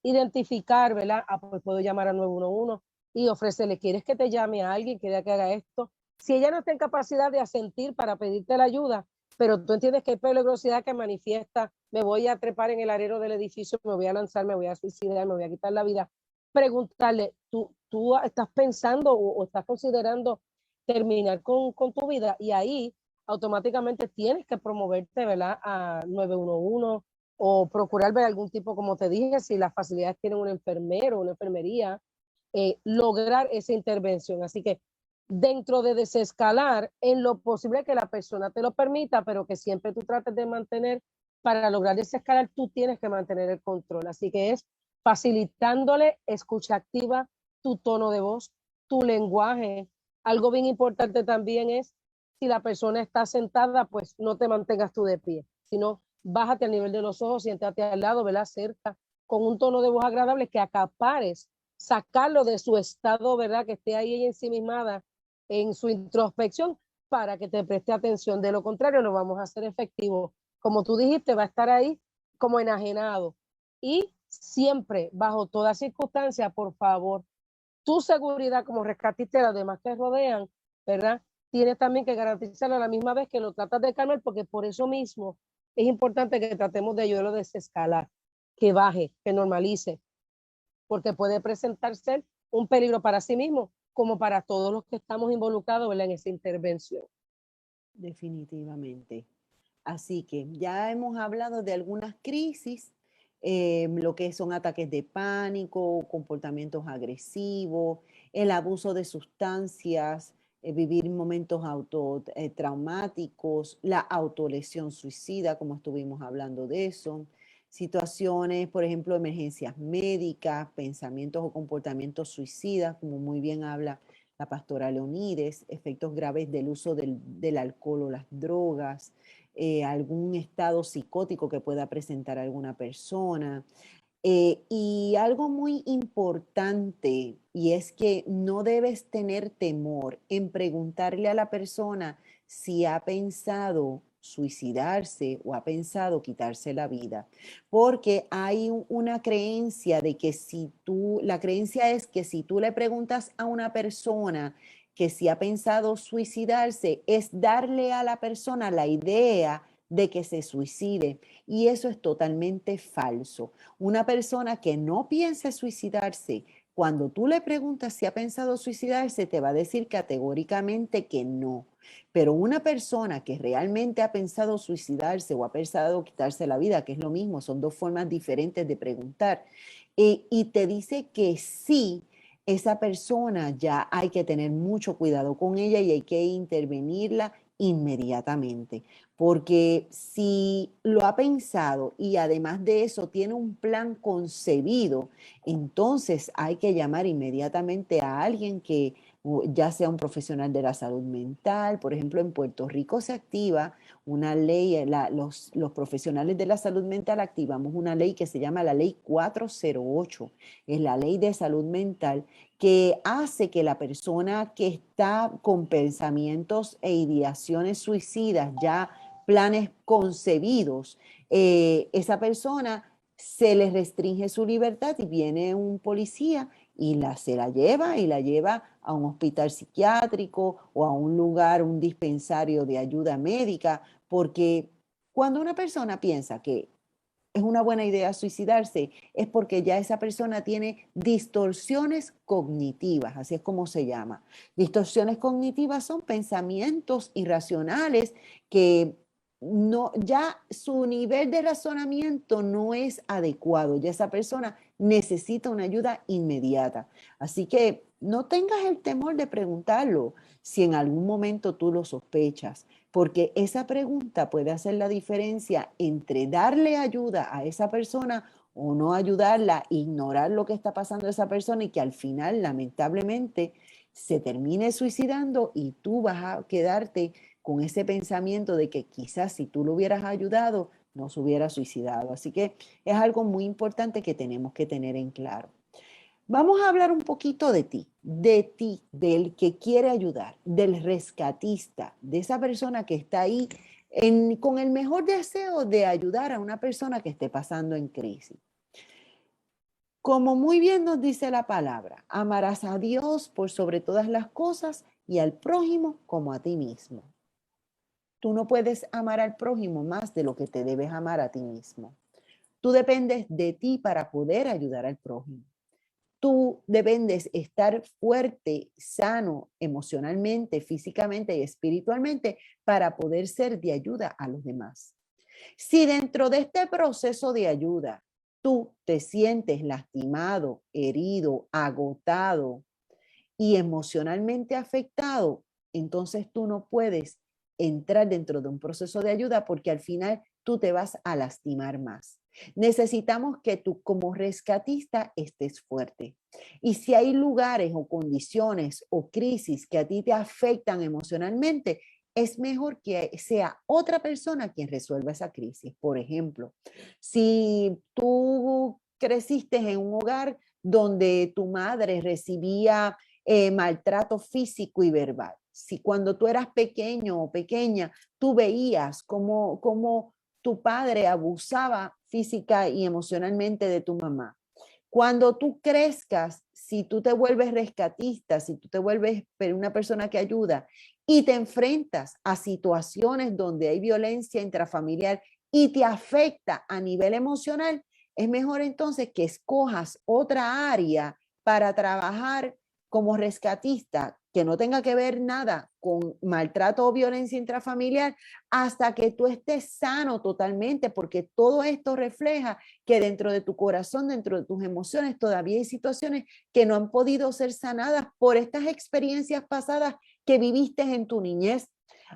identificar, ¿verdad? Pues puedo llamar a 911 y ofrecerle, ¿quieres que te llame a alguien que haga esto? Si ella no está en capacidad de asentir para pedirte la ayuda, pero tú entiendes que hay peligrosidad que manifiesta, me voy a trepar en el alero del edificio, me voy a lanzar, me voy a suicidar, me voy a quitar la vida, preguntarle, ¿tú estás pensando o estás considerando terminar con tu vida? Y ahí automáticamente tienes que promoverte, ¿verdad?, a 911 o procurar ver algún tipo, como te dije, si las facilidades tienen un enfermero, una enfermería, lograr esa intervención. Así que dentro de desescalar, en lo posible que la persona te lo permita, pero que siempre tú trates de mantener, para lograr desescalar, tú tienes que mantener el control. Así que es facilitándole escucha activa, tu tono de voz, tu lenguaje. Algo bien importante también es, si la persona está sentada, pues no te mantengas tú de pie, sino bájate al nivel de los ojos, siéntate al lado, ¿verdad?, cerca, con un tono de voz agradable que acapares, sacarlo de su estado, ¿verdad?, que esté ahí ensimismada en su introspección, para que te preste atención. De lo contrario, no vamos a ser efectivos. Como tú dijiste, va a estar ahí como enajenado. Y siempre, bajo toda circunstancia, por favor, tu seguridad como rescatista y las demás que rodean, ¿verdad?, tienes también que garantizarlo a la misma vez que lo tratas de calmar, porque por eso mismo es importante que tratemos de ayudarlo a desescalar, que baje, que normalice, porque puede presentarse un peligro para sí mismo como para todos los que estamos involucrados, ¿verdad?, en esa intervención. Definitivamente. Así que ya hemos hablado de algunas crisis, lo que son ataques de pánico, comportamientos agresivos, el abuso de sustancias, vivir momentos traumáticos, la autolesión suicida, como estuvimos hablando de eso, situaciones, por ejemplo, emergencias médicas, pensamientos o comportamientos suicidas, como muy bien habla la pastora Leonides, efectos graves del uso del alcohol o las drogas, algún estado psicótico que pueda presentar alguna persona. Y algo muy importante, y es que no debes tener temor en preguntarle a la persona si ha pensado suicidarse o ha pensado quitarse la vida, porque hay una creencia de que la creencia es que si tú le preguntas a una persona que si ha pensado suicidarse, es darle a la persona la idea de que se suicide, y eso es totalmente falso. Una persona que no piensa suicidarse, cuando tú le preguntas si ha pensado suicidarse, te va a decir categóricamente que no. Pero una persona que realmente ha pensado suicidarse o ha pensado quitarse la vida, que es lo mismo, son dos formas diferentes de preguntar, y te dice que sí, esa persona ya hay que tener mucho cuidado con ella y hay que intervenirla inmediatamente. Porque si lo ha pensado y además de eso tiene un plan concebido, entonces hay que llamar inmediatamente a alguien que ya sea un profesional de la salud mental. Por ejemplo, en Puerto Rico se activa una ley, los profesionales de la salud mental activamos una ley que se llama la Ley 408, es la ley de salud mental, que hace que la persona que está con pensamientos e ideaciones suicidas, ya planes concebidos, esa persona se le restringe su libertad y viene un policía y se la lleva y la lleva a un hospital psiquiátrico o a un lugar, un dispensario de ayuda médica, porque cuando una persona piensa que es una buena idea suicidarse, es porque ya esa persona tiene distorsiones cognitivas, así es como se llama. Distorsiones cognitivas son pensamientos irracionales que no, ya su nivel de razonamiento no es adecuado, ya esa persona necesita una ayuda inmediata. Así que no tengas el temor de preguntarlo si en algún momento tú lo sospechas, porque esa pregunta puede hacer la diferencia entre darle ayuda a esa persona o no ayudarla, ignorar lo que está pasando a esa persona y que al final, lamentablemente, se termine suicidando y tú vas a quedarte con ese pensamiento de que quizás si tú lo hubieras ayudado, no se hubiera suicidado. Así que es algo muy importante que tenemos que tener en claro. Vamos a hablar un poquito de ti, del que quiere ayudar, del rescatista, de esa persona que está ahí con el mejor deseo de ayudar a una persona que esté pasando en crisis. Como muy bien nos dice la palabra, amarás a Dios por sobre todas las cosas y al prójimo como a ti mismo. Tú no puedes amar al prójimo más de lo que te debes amar a ti mismo. Tú dependes de ti para poder ayudar al prójimo. tú debes estar fuerte, sano emocionalmente, físicamente y espiritualmente para poder ser de ayuda a los demás. Si dentro de este proceso de ayuda tú te sientes lastimado, herido, agotado y emocionalmente afectado, entonces tú no puedes entrar dentro de un proceso de ayuda porque al final tú te vas a lastimar más. Necesitamos que tú como rescatista estés fuerte. Y si hay lugares o condiciones o crisis que a ti te afectan emocionalmente, es mejor que sea otra persona quien resuelva esa crisis. Por ejemplo, si tú creciste en un hogar donde tu madre recibía maltrato físico y verbal, si cuando tú eras pequeño o pequeña, tú veías cómo tu padre abusaba física y emocionalmente de tu mamá. Cuando tú crezcas, si tú te vuelves rescatista, si tú te vuelves una persona que ayuda y te enfrentas a situaciones donde hay violencia intrafamiliar y te afecta a nivel emocional, es mejor entonces que escojas otra área para trabajar como rescatista que no tenga que ver nada con maltrato o violencia intrafamiliar hasta que tú estés sano totalmente, porque todo esto refleja que dentro de tu corazón, dentro de tus emociones, todavía hay situaciones que no han podido ser sanadas por estas experiencias pasadas que viviste en tu niñez.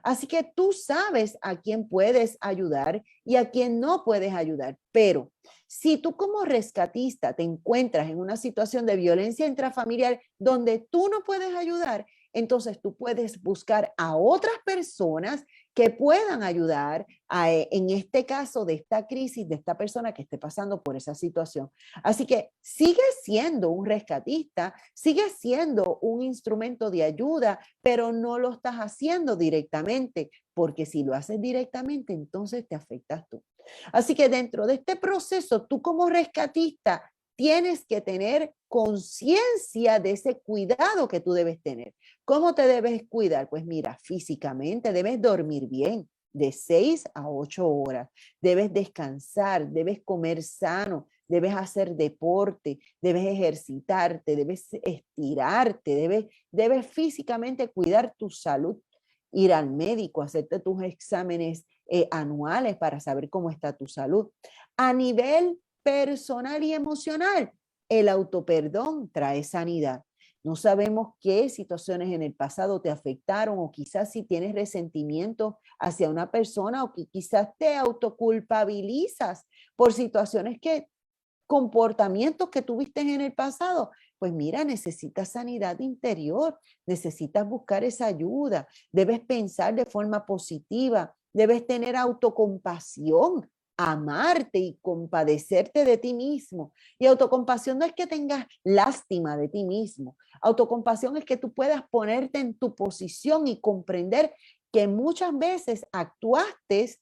Así que tú sabes a quién puedes ayudar y a quién no puedes ayudar, pero si tú como rescatista te encuentras en una situación de violencia intrafamiliar donde tú no puedes ayudar, entonces tú puedes buscar a otras personas que puedan ayudar en este caso de esta crisis, de esta persona que esté pasando por esa situación. Así que sigue siendo un rescatista, sigue siendo un instrumento de ayuda, pero no lo estás haciendo directamente, porque si lo haces directamente, entonces te afectas tú. Así que dentro de este proceso, tú como rescatista tienes que tener conciencia de ese cuidado que tú debes tener. ¿Cómo te debes cuidar? Pues mira, físicamente debes dormir bien de 6 a 8 horas, debes descansar, debes comer sano, debes hacer deporte, debes ejercitarte, debes estirarte, debes físicamente cuidar tu salud, ir al médico, hacerte tus exámenes anuales para saber cómo está tu salud. A nivel personal y emocional, el autoperdón trae sanidad. No sabemos qué situaciones en el pasado te afectaron o quizás si tienes resentimiento hacia una persona o que quizás te autoculpabilizas por situaciones comportamientos que tuviste en el pasado. Pues mira, necesitas sanidad interior, necesitas buscar esa ayuda, debes pensar de forma positiva, debes tener autocompasión, amarte y compadecerte de ti mismo. Y autocompasión no es que tengas lástima de ti mismo. Autocompasión es que tú puedas ponerte en tu posición y comprender que muchas veces actuaste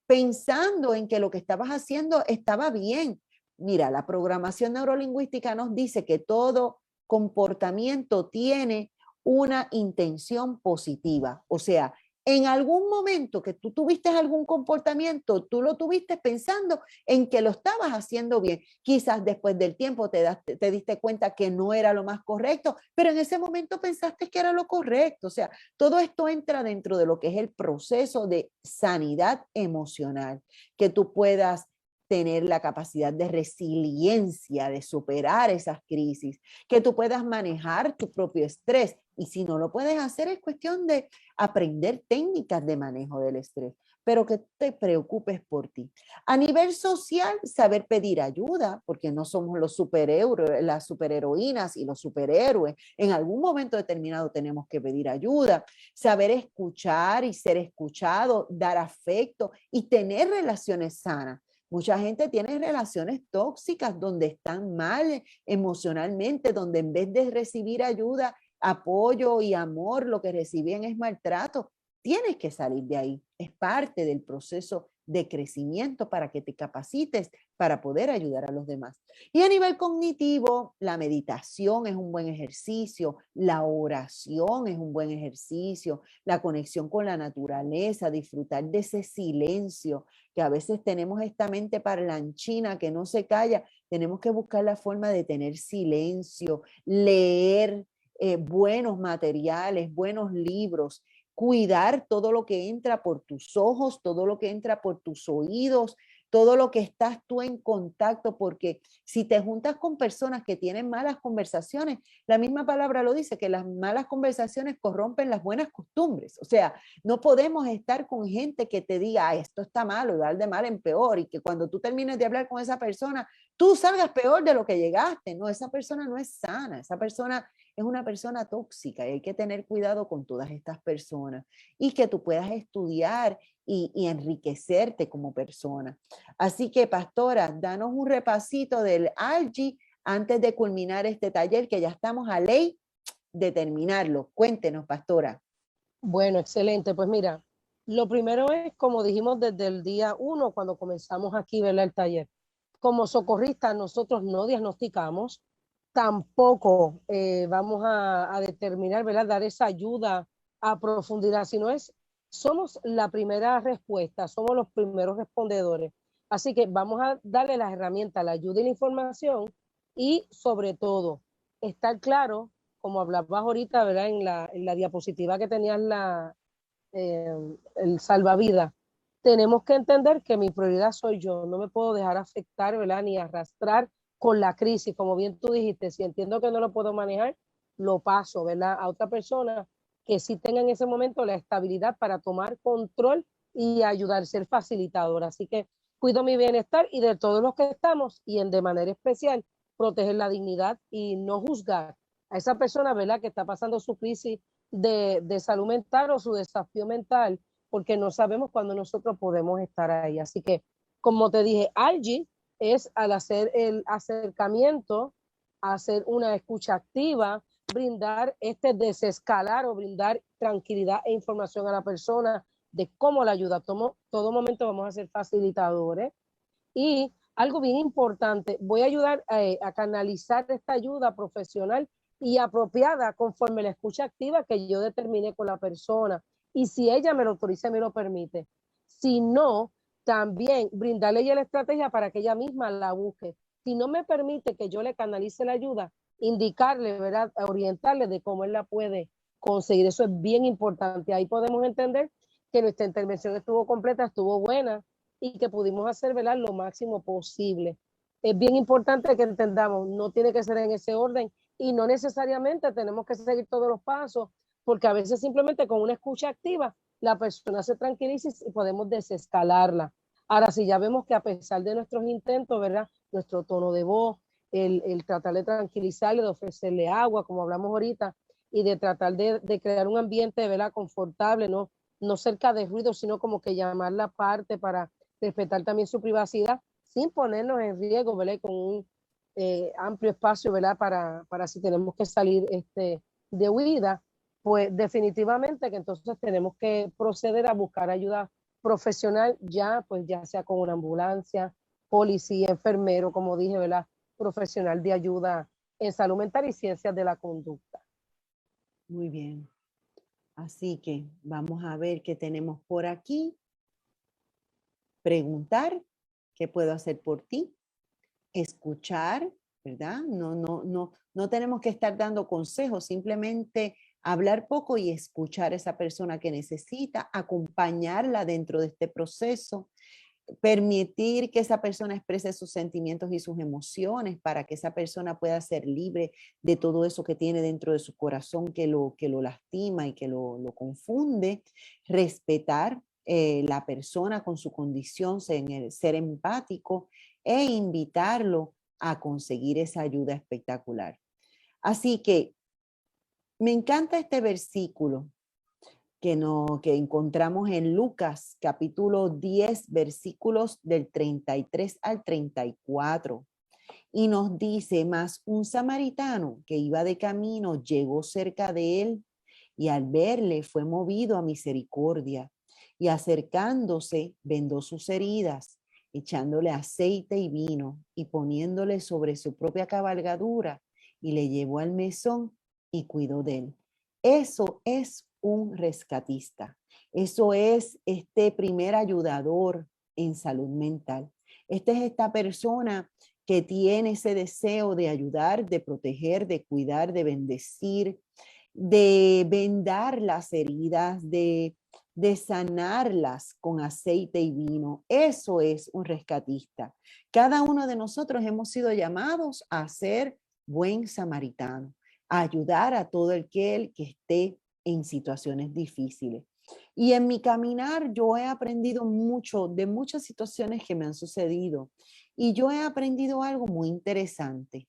pensando en que lo que estabas haciendo estaba bien. Mira, la programación neurolingüística nos dice que todo comportamiento tiene una intención positiva. O sea, en algún momento que tú tuviste algún comportamiento, tú lo tuviste pensando en que lo estabas haciendo bien. Quizás después del tiempo te diste cuenta que no era lo más correcto, pero en ese momento pensaste que era lo correcto. O sea, todo esto entra dentro de lo que es el proceso de sanidad emocional, que tú puedas tener la capacidad de resiliencia, de superar esas crisis, que tú puedas manejar tu propio estrés. Y si no lo puedes hacer, es cuestión de aprender técnicas de manejo del estrés, pero que te preocupes por ti. A nivel social, saber pedir ayuda, porque no somos los superhéroes, las superheroínas y los superhéroes. En algún momento determinado tenemos que pedir ayuda. Saber escuchar y ser escuchado, dar afecto y tener relaciones sanas. Mucha gente tiene relaciones tóxicas donde están mal emocionalmente, donde en vez de recibir ayuda, apoyo y amor, lo que reciben es maltrato. Tienes que salir de ahí. Es parte del proceso de crecimiento para que te capacites para poder ayudar a los demás. Y a nivel cognitivo, la meditación es un buen ejercicio, la oración es un buen ejercicio, la conexión con la naturaleza, disfrutar de ese silencio, que a veces tenemos esta mente parlanchina que no se calla, tenemos que buscar la forma de tener silencio, leer buenos materiales, buenos libros, cuidar todo lo que entra por tus ojos, todo lo que entra por tus oídos, todo lo que estás tú en contacto, porque si te juntas con personas que tienen malas conversaciones, la misma palabra lo dice, que las malas conversaciones corrompen las buenas costumbres. O sea, no podemos estar con gente que te diga, esto está malo, y dar de mal en peor, y que cuando tú termines de hablar con esa persona, tú salgas peor de lo que llegaste. No, esa persona no es sana, esa persona es una persona tóxica y hay que tener cuidado con todas estas personas y que tú puedas estudiar y enriquecerte como persona. Así que, pastora, danos un repasito del ALGI antes de culminar este taller, que ya estamos a ley de terminarlo. Cuéntenos, pastora. Bueno, excelente. Pues mira, lo primero es, como dijimos desde el día 1, cuando comenzamos aquí, ¿verdad? El taller. Como socorristas, nosotros no diagnosticamos, tampoco vamos a determinar, ¿verdad? Dar esa ayuda a profundidad, sino somos la primera respuesta, somos los primeros respondedores. Así que vamos a darle las herramientas, la ayuda y la información y sobre todo estar claro, como hablabas ahorita, ¿verdad? En la diapositiva que tenías eh, el salvavidas, tenemos que entender que mi prioridad soy yo, no me puedo dejar afectar, ¿verdad? Ni arrastrar con la crisis, como bien tú dijiste, si entiendo que no lo puedo manejar, lo paso, ¿verdad? A otra persona que sí tenga en ese momento la estabilidad para tomar control y ayudar, ser facilitadora. Así que cuido mi bienestar y de todos los que estamos y de manera especial proteger la dignidad y no juzgar a esa persona, ¿verdad? Que está pasando su crisis de salud mental o su desafío mental, porque no sabemos cuándo nosotros podemos estar ahí. Así que, como te dije, ALGI es al hacer el acercamiento, hacer una escucha activa, brindar desescalar o brindar tranquilidad e información a la persona de cómo la ayuda. Todo momento vamos a ser facilitadores. Y algo bien importante, voy a ayudar a canalizar esta ayuda profesional y apropiada conforme la escucha activa que yo determine con la persona. Y si ella me lo autoriza, me lo permite. Si no, también brindarle ella la estrategia para que ella misma la busque. Si no me permite que yo le canalice la ayuda, indicarle, ¿verdad? Orientarle de cómo él la puede conseguir. Eso es bien importante. Ahí podemos entender que nuestra intervención estuvo completa, estuvo buena y que pudimos hacer, ¿verdad? Lo máximo posible. Es bien importante que entendamos, no tiene que ser en ese orden y no necesariamente tenemos que seguir todos los pasos, porque a veces simplemente con una escucha activa la persona se tranquiliza y podemos desescalarla. Ahora, si ya vemos que a pesar de nuestros intentos, ¿verdad? Nuestro tono de voz, el tratar de tranquilizarle, de ofrecerle agua, como hablamos ahorita, y de tratar de crear un ambiente, ¿verdad? Confortable, no cerca de ruido, sino como que llamarla aparte para respetar también su privacidad sin ponernos en riesgo, ¿verdad? Con un amplio espacio, ¿verdad? Para si tenemos que salir de huida, pues definitivamente que entonces tenemos que proceder a buscar ayuda profesional ya, pues ya sea con una ambulancia, policía, enfermero, como dije, ¿verdad? Profesional de ayuda en salud mental y ciencias de la conducta. Muy bien. Así que vamos a ver qué tenemos por aquí. Preguntar, ¿qué puedo hacer por ti? Escuchar, ¿verdad? No tenemos que estar dando consejos, simplemente hablar poco y escuchar a esa persona que necesita, acompañarla dentro de este proceso, permitir que esa persona exprese sus sentimientos y sus emociones para que esa persona pueda ser libre de todo eso que tiene dentro de su corazón que lo lastima y que lo confunde, respetar la persona con su condición, ser empático e invitarlo a conseguir esa ayuda espectacular. Así que me encanta este versículo que encontramos en Lucas capítulo 10, versículos del 33 al 34. Y nos dice, mas un samaritano que iba de camino llegó cerca de él y al verle fue movido a misericordia y acercándose vendó sus heridas, echándole aceite y vino y poniéndole sobre su propia cabalgadura y le llevó al mesón y cuidó de él. Eso es un rescatista. Eso es este primer ayudador en salud mental. Esta es esta persona que tiene ese deseo de ayudar, de proteger, de cuidar, de bendecir, de vendar las heridas, de sanarlas con aceite y vino. Eso es un rescatista. Cada uno de nosotros hemos sido llamados a ser buen samaritano, a ayudar a todo aquel que esté en situaciones difíciles. Y en mi caminar yo he aprendido mucho de muchas situaciones que me han sucedido. Y yo he aprendido algo muy interesante.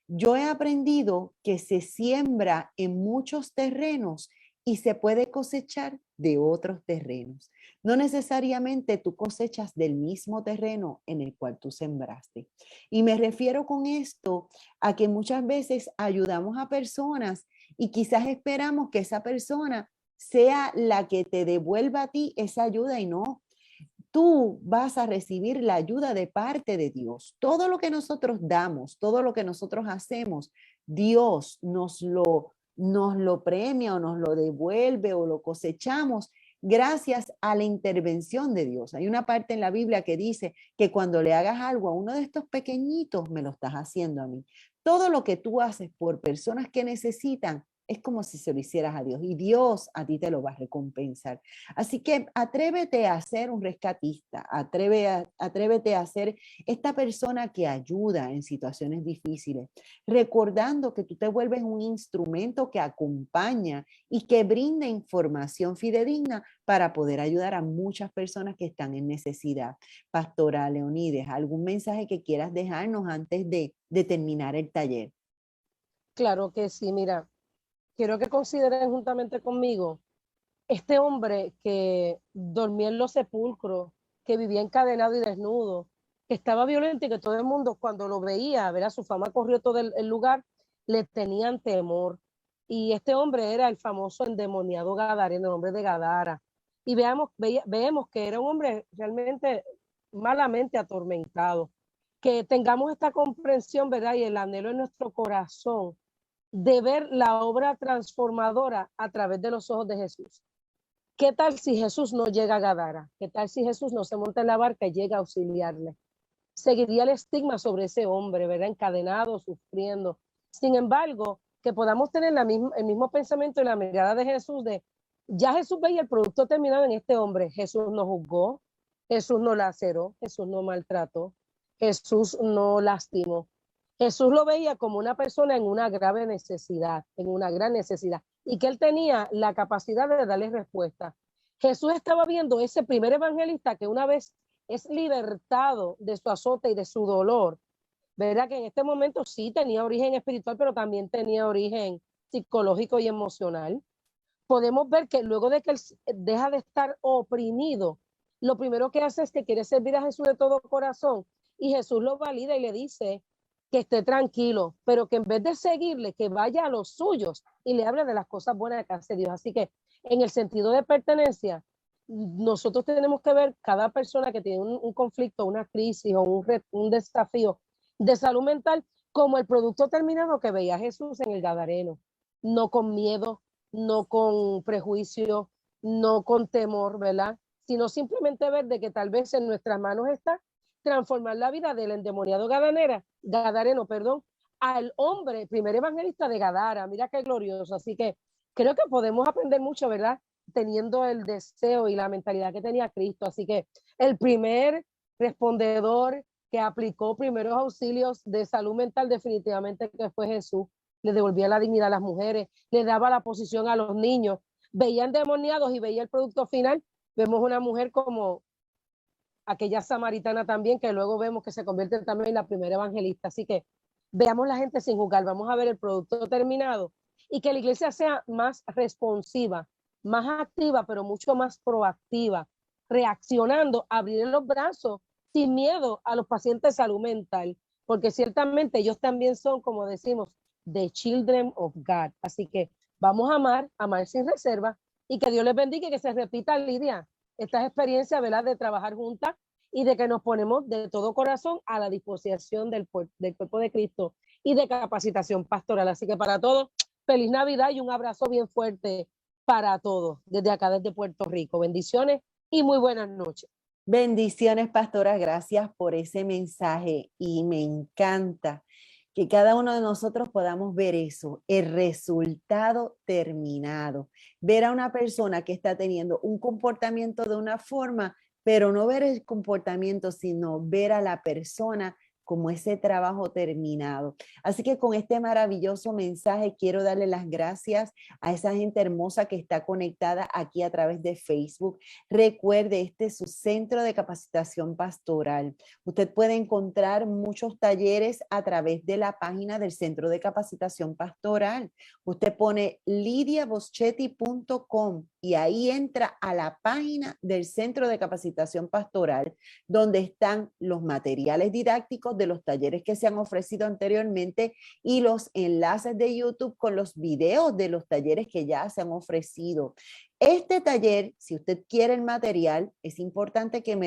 Yo he aprendido que se siembra en muchos terrenos y se puede cosechar de otros terrenos. No necesariamente tú cosechas del mismo terreno en el cual tú sembraste. Y me refiero con esto a que muchas veces ayudamos a personas y quizás esperamos que esa persona sea la que te devuelva a ti esa ayuda y no. Tú vas a recibir la ayuda de parte de Dios. Todo lo que nosotros damos, todo lo que nosotros hacemos, Dios nos lo premia o nos lo devuelve o lo cosechamos gracias a la intervención de Dios. Hay una parte en la Biblia que dice que cuando le hagas algo a uno de estos pequeñitos, me lo estás haciendo a mí. Todo lo que tú haces por personas que necesitan, es como si se lo hicieras a Dios y Dios a ti te lo va a recompensar. Así que atrévete a ser un rescatista, atrévete a ser esta persona que ayuda en situaciones difíciles, recordando que tú te vuelves un instrumento que acompaña y que brinda información fidedigna para poder ayudar a muchas personas que están en necesidad. Pastora Leonides, ¿algún mensaje que quieras dejarnos antes de terminar el taller? Claro que sí, mira, quiero que consideren juntamente conmigo este hombre que dormía en los sepulcros, que vivía encadenado y desnudo, que estaba violento y que todo el mundo cuando lo veía, ¿verdad? Su fama corrió todo el lugar, le tenían temor. Y este hombre era el famoso endemoniado Gadareno, el hombre de Gadara. Y vemos que era un hombre realmente malamente atormentado. Que tengamos esta comprensión, ¿verdad? Y el anhelo en nuestro corazón de ver la obra transformadora a través de los ojos de Jesús. ¿Qué tal si Jesús no llega a Gadara? ¿Qué tal si Jesús no se monta en la barca y llega a auxiliarle? Seguiría el estigma sobre ese hombre, ¿verdad? Encadenado, sufriendo. Sin embargo, que podamos tener el mismo pensamiento y la mirada de Jesús de, ya Jesús veía el producto terminado en este hombre. Jesús no juzgó, Jesús no laceró, Jesús no maltrató, Jesús no lastimó. Jesús lo veía como una persona en una grave necesidad, en una gran necesidad, y que él tenía la capacidad de darle respuesta. Jesús estaba viendo ese primer evangelista que una vez es libertado de su azote y de su dolor, ¿verdad? Que en este momento sí tenía origen espiritual, pero también tenía origen psicológico y emocional. Podemos ver que luego de que él deja de estar oprimido, lo primero que hace es que quiere servir a Jesús de todo corazón, y Jesús lo valida y le dice que esté tranquilo, pero que en vez de seguirle, que vaya a los suyos y le hable de las cosas buenas que hace Dios. Así que en el sentido de pertenencia, nosotros tenemos que ver cada persona que tiene un conflicto, una crisis o un desafío de salud mental como el producto terminado que veía Jesús en el Gadareno, no con miedo, no con prejuicio, no con temor, ¿verdad? Sino simplemente ver de que tal vez en nuestras manos está transformar la vida del endemoniado Gadareno, al hombre, primer evangelista de Gadara. Mira qué glorioso. Así que creo que podemos aprender mucho, ¿verdad? Teniendo el deseo y la mentalidad que tenía Cristo. Así que el primer respondedor que aplicó primeros auxilios de salud mental definitivamente que fue Jesús. Le devolvía la dignidad a las mujeres, le daba la posición a los niños, veía endemoniados y veía el producto final. Vemos una mujer como aquella samaritana también, que luego vemos que se convierte también en la primera evangelista. Así que veamos la gente sin juzgar, vamos a ver el producto terminado y que la iglesia sea más responsiva, más activa, pero mucho más proactiva, reaccionando, abrir los brazos sin miedo a los pacientes de salud mental, porque ciertamente ellos también son, como decimos, the children of God. Así que vamos a amar sin reserva, y que Dios les bendiga y que se repita, Lidia, estas experiencias, ¿verdad?, de trabajar juntas y de que nos ponemos de todo corazón a la disposición del cuerpo de Cristo y de capacitación pastoral. Así que para todos, feliz Navidad y un abrazo bien fuerte para todos desde acá, desde Puerto Rico. Bendiciones y muy buenas noches. Bendiciones, pastora, gracias por ese mensaje y me encanta que cada uno de nosotros podamos ver eso, el resultado terminado, ver a una persona que está teniendo un comportamiento de una forma, pero no ver el comportamiento, sino ver a la persona como ese trabajo terminado. Así que con este maravilloso mensaje quiero darle las gracias a esa gente hermosa que está conectada aquí a través de Facebook. Recuerde, este es su centro de capacitación pastoral. Usted puede encontrar muchos talleres a través de la página del Centro de Capacitación Pastoral. Usted pone lidiaboschetti.com y ahí entra a la página del Centro de Capacitación Pastoral, donde están los materiales didácticos de los talleres que se han ofrecido anteriormente y los enlaces de YouTube con los videos de los talleres que ya se han ofrecido. Este taller, si usted quiere el material, es importante que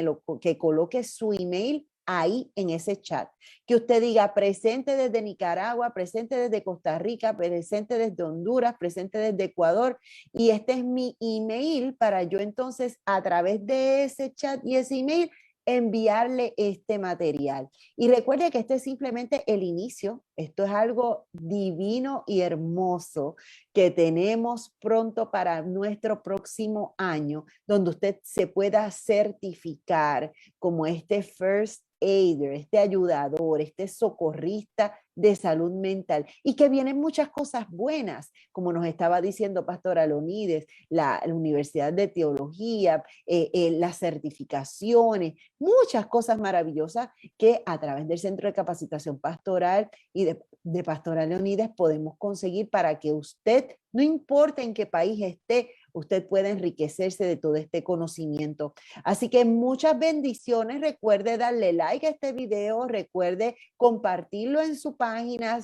coloque su email ahí en ese chat, que usted diga presente desde Nicaragua, presente desde Costa Rica, presente desde Honduras, presente desde Ecuador, y este es mi email para yo entonces a través de ese chat y ese email enviarle este material. Y recuerde que este es simplemente el inicio, esto es algo divino y hermoso que tenemos pronto para nuestro próximo año, donde usted se pueda certificar como este First Aider, este ayudador, este socorrista de salud mental, y que vienen muchas cosas buenas, como nos estaba diciendo Pastora Leonides, la Universidad de Teología, las certificaciones, muchas cosas maravillosas que a través del Centro de Capacitación Pastoral y de Pastora Leonides podemos conseguir para que usted, no importa en qué país esté, usted pueda enriquecerse de todo este conocimiento. Así que muchas bendiciones. Recuerde darle like a este video, recuerde compartirlo en su página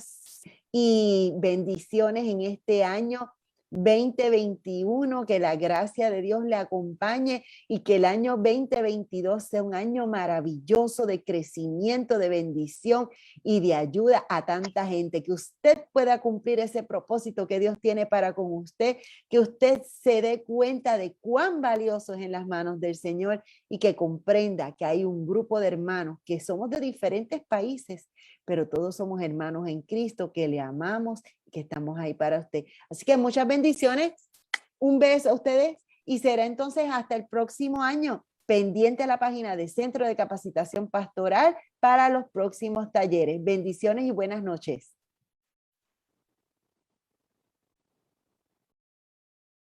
y bendiciones en este año 2021, que la gracia de Dios le acompañe y que el año 2022 sea un año maravilloso de crecimiento, de bendición y de ayuda a tanta gente, que usted pueda cumplir ese propósito que Dios tiene para con usted, que usted se dé cuenta de cuán valioso es en las manos del Señor y que comprenda que hay un grupo de hermanos que somos de diferentes países, pero todos somos hermanos en Cristo, que le amamos y que estamos ahí para usted. Así que muchas bendiciones, un beso a ustedes y será entonces hasta el próximo año, pendiente a la página de Centro de Capacitación Pastoral para los próximos talleres. Bendiciones y buenas noches.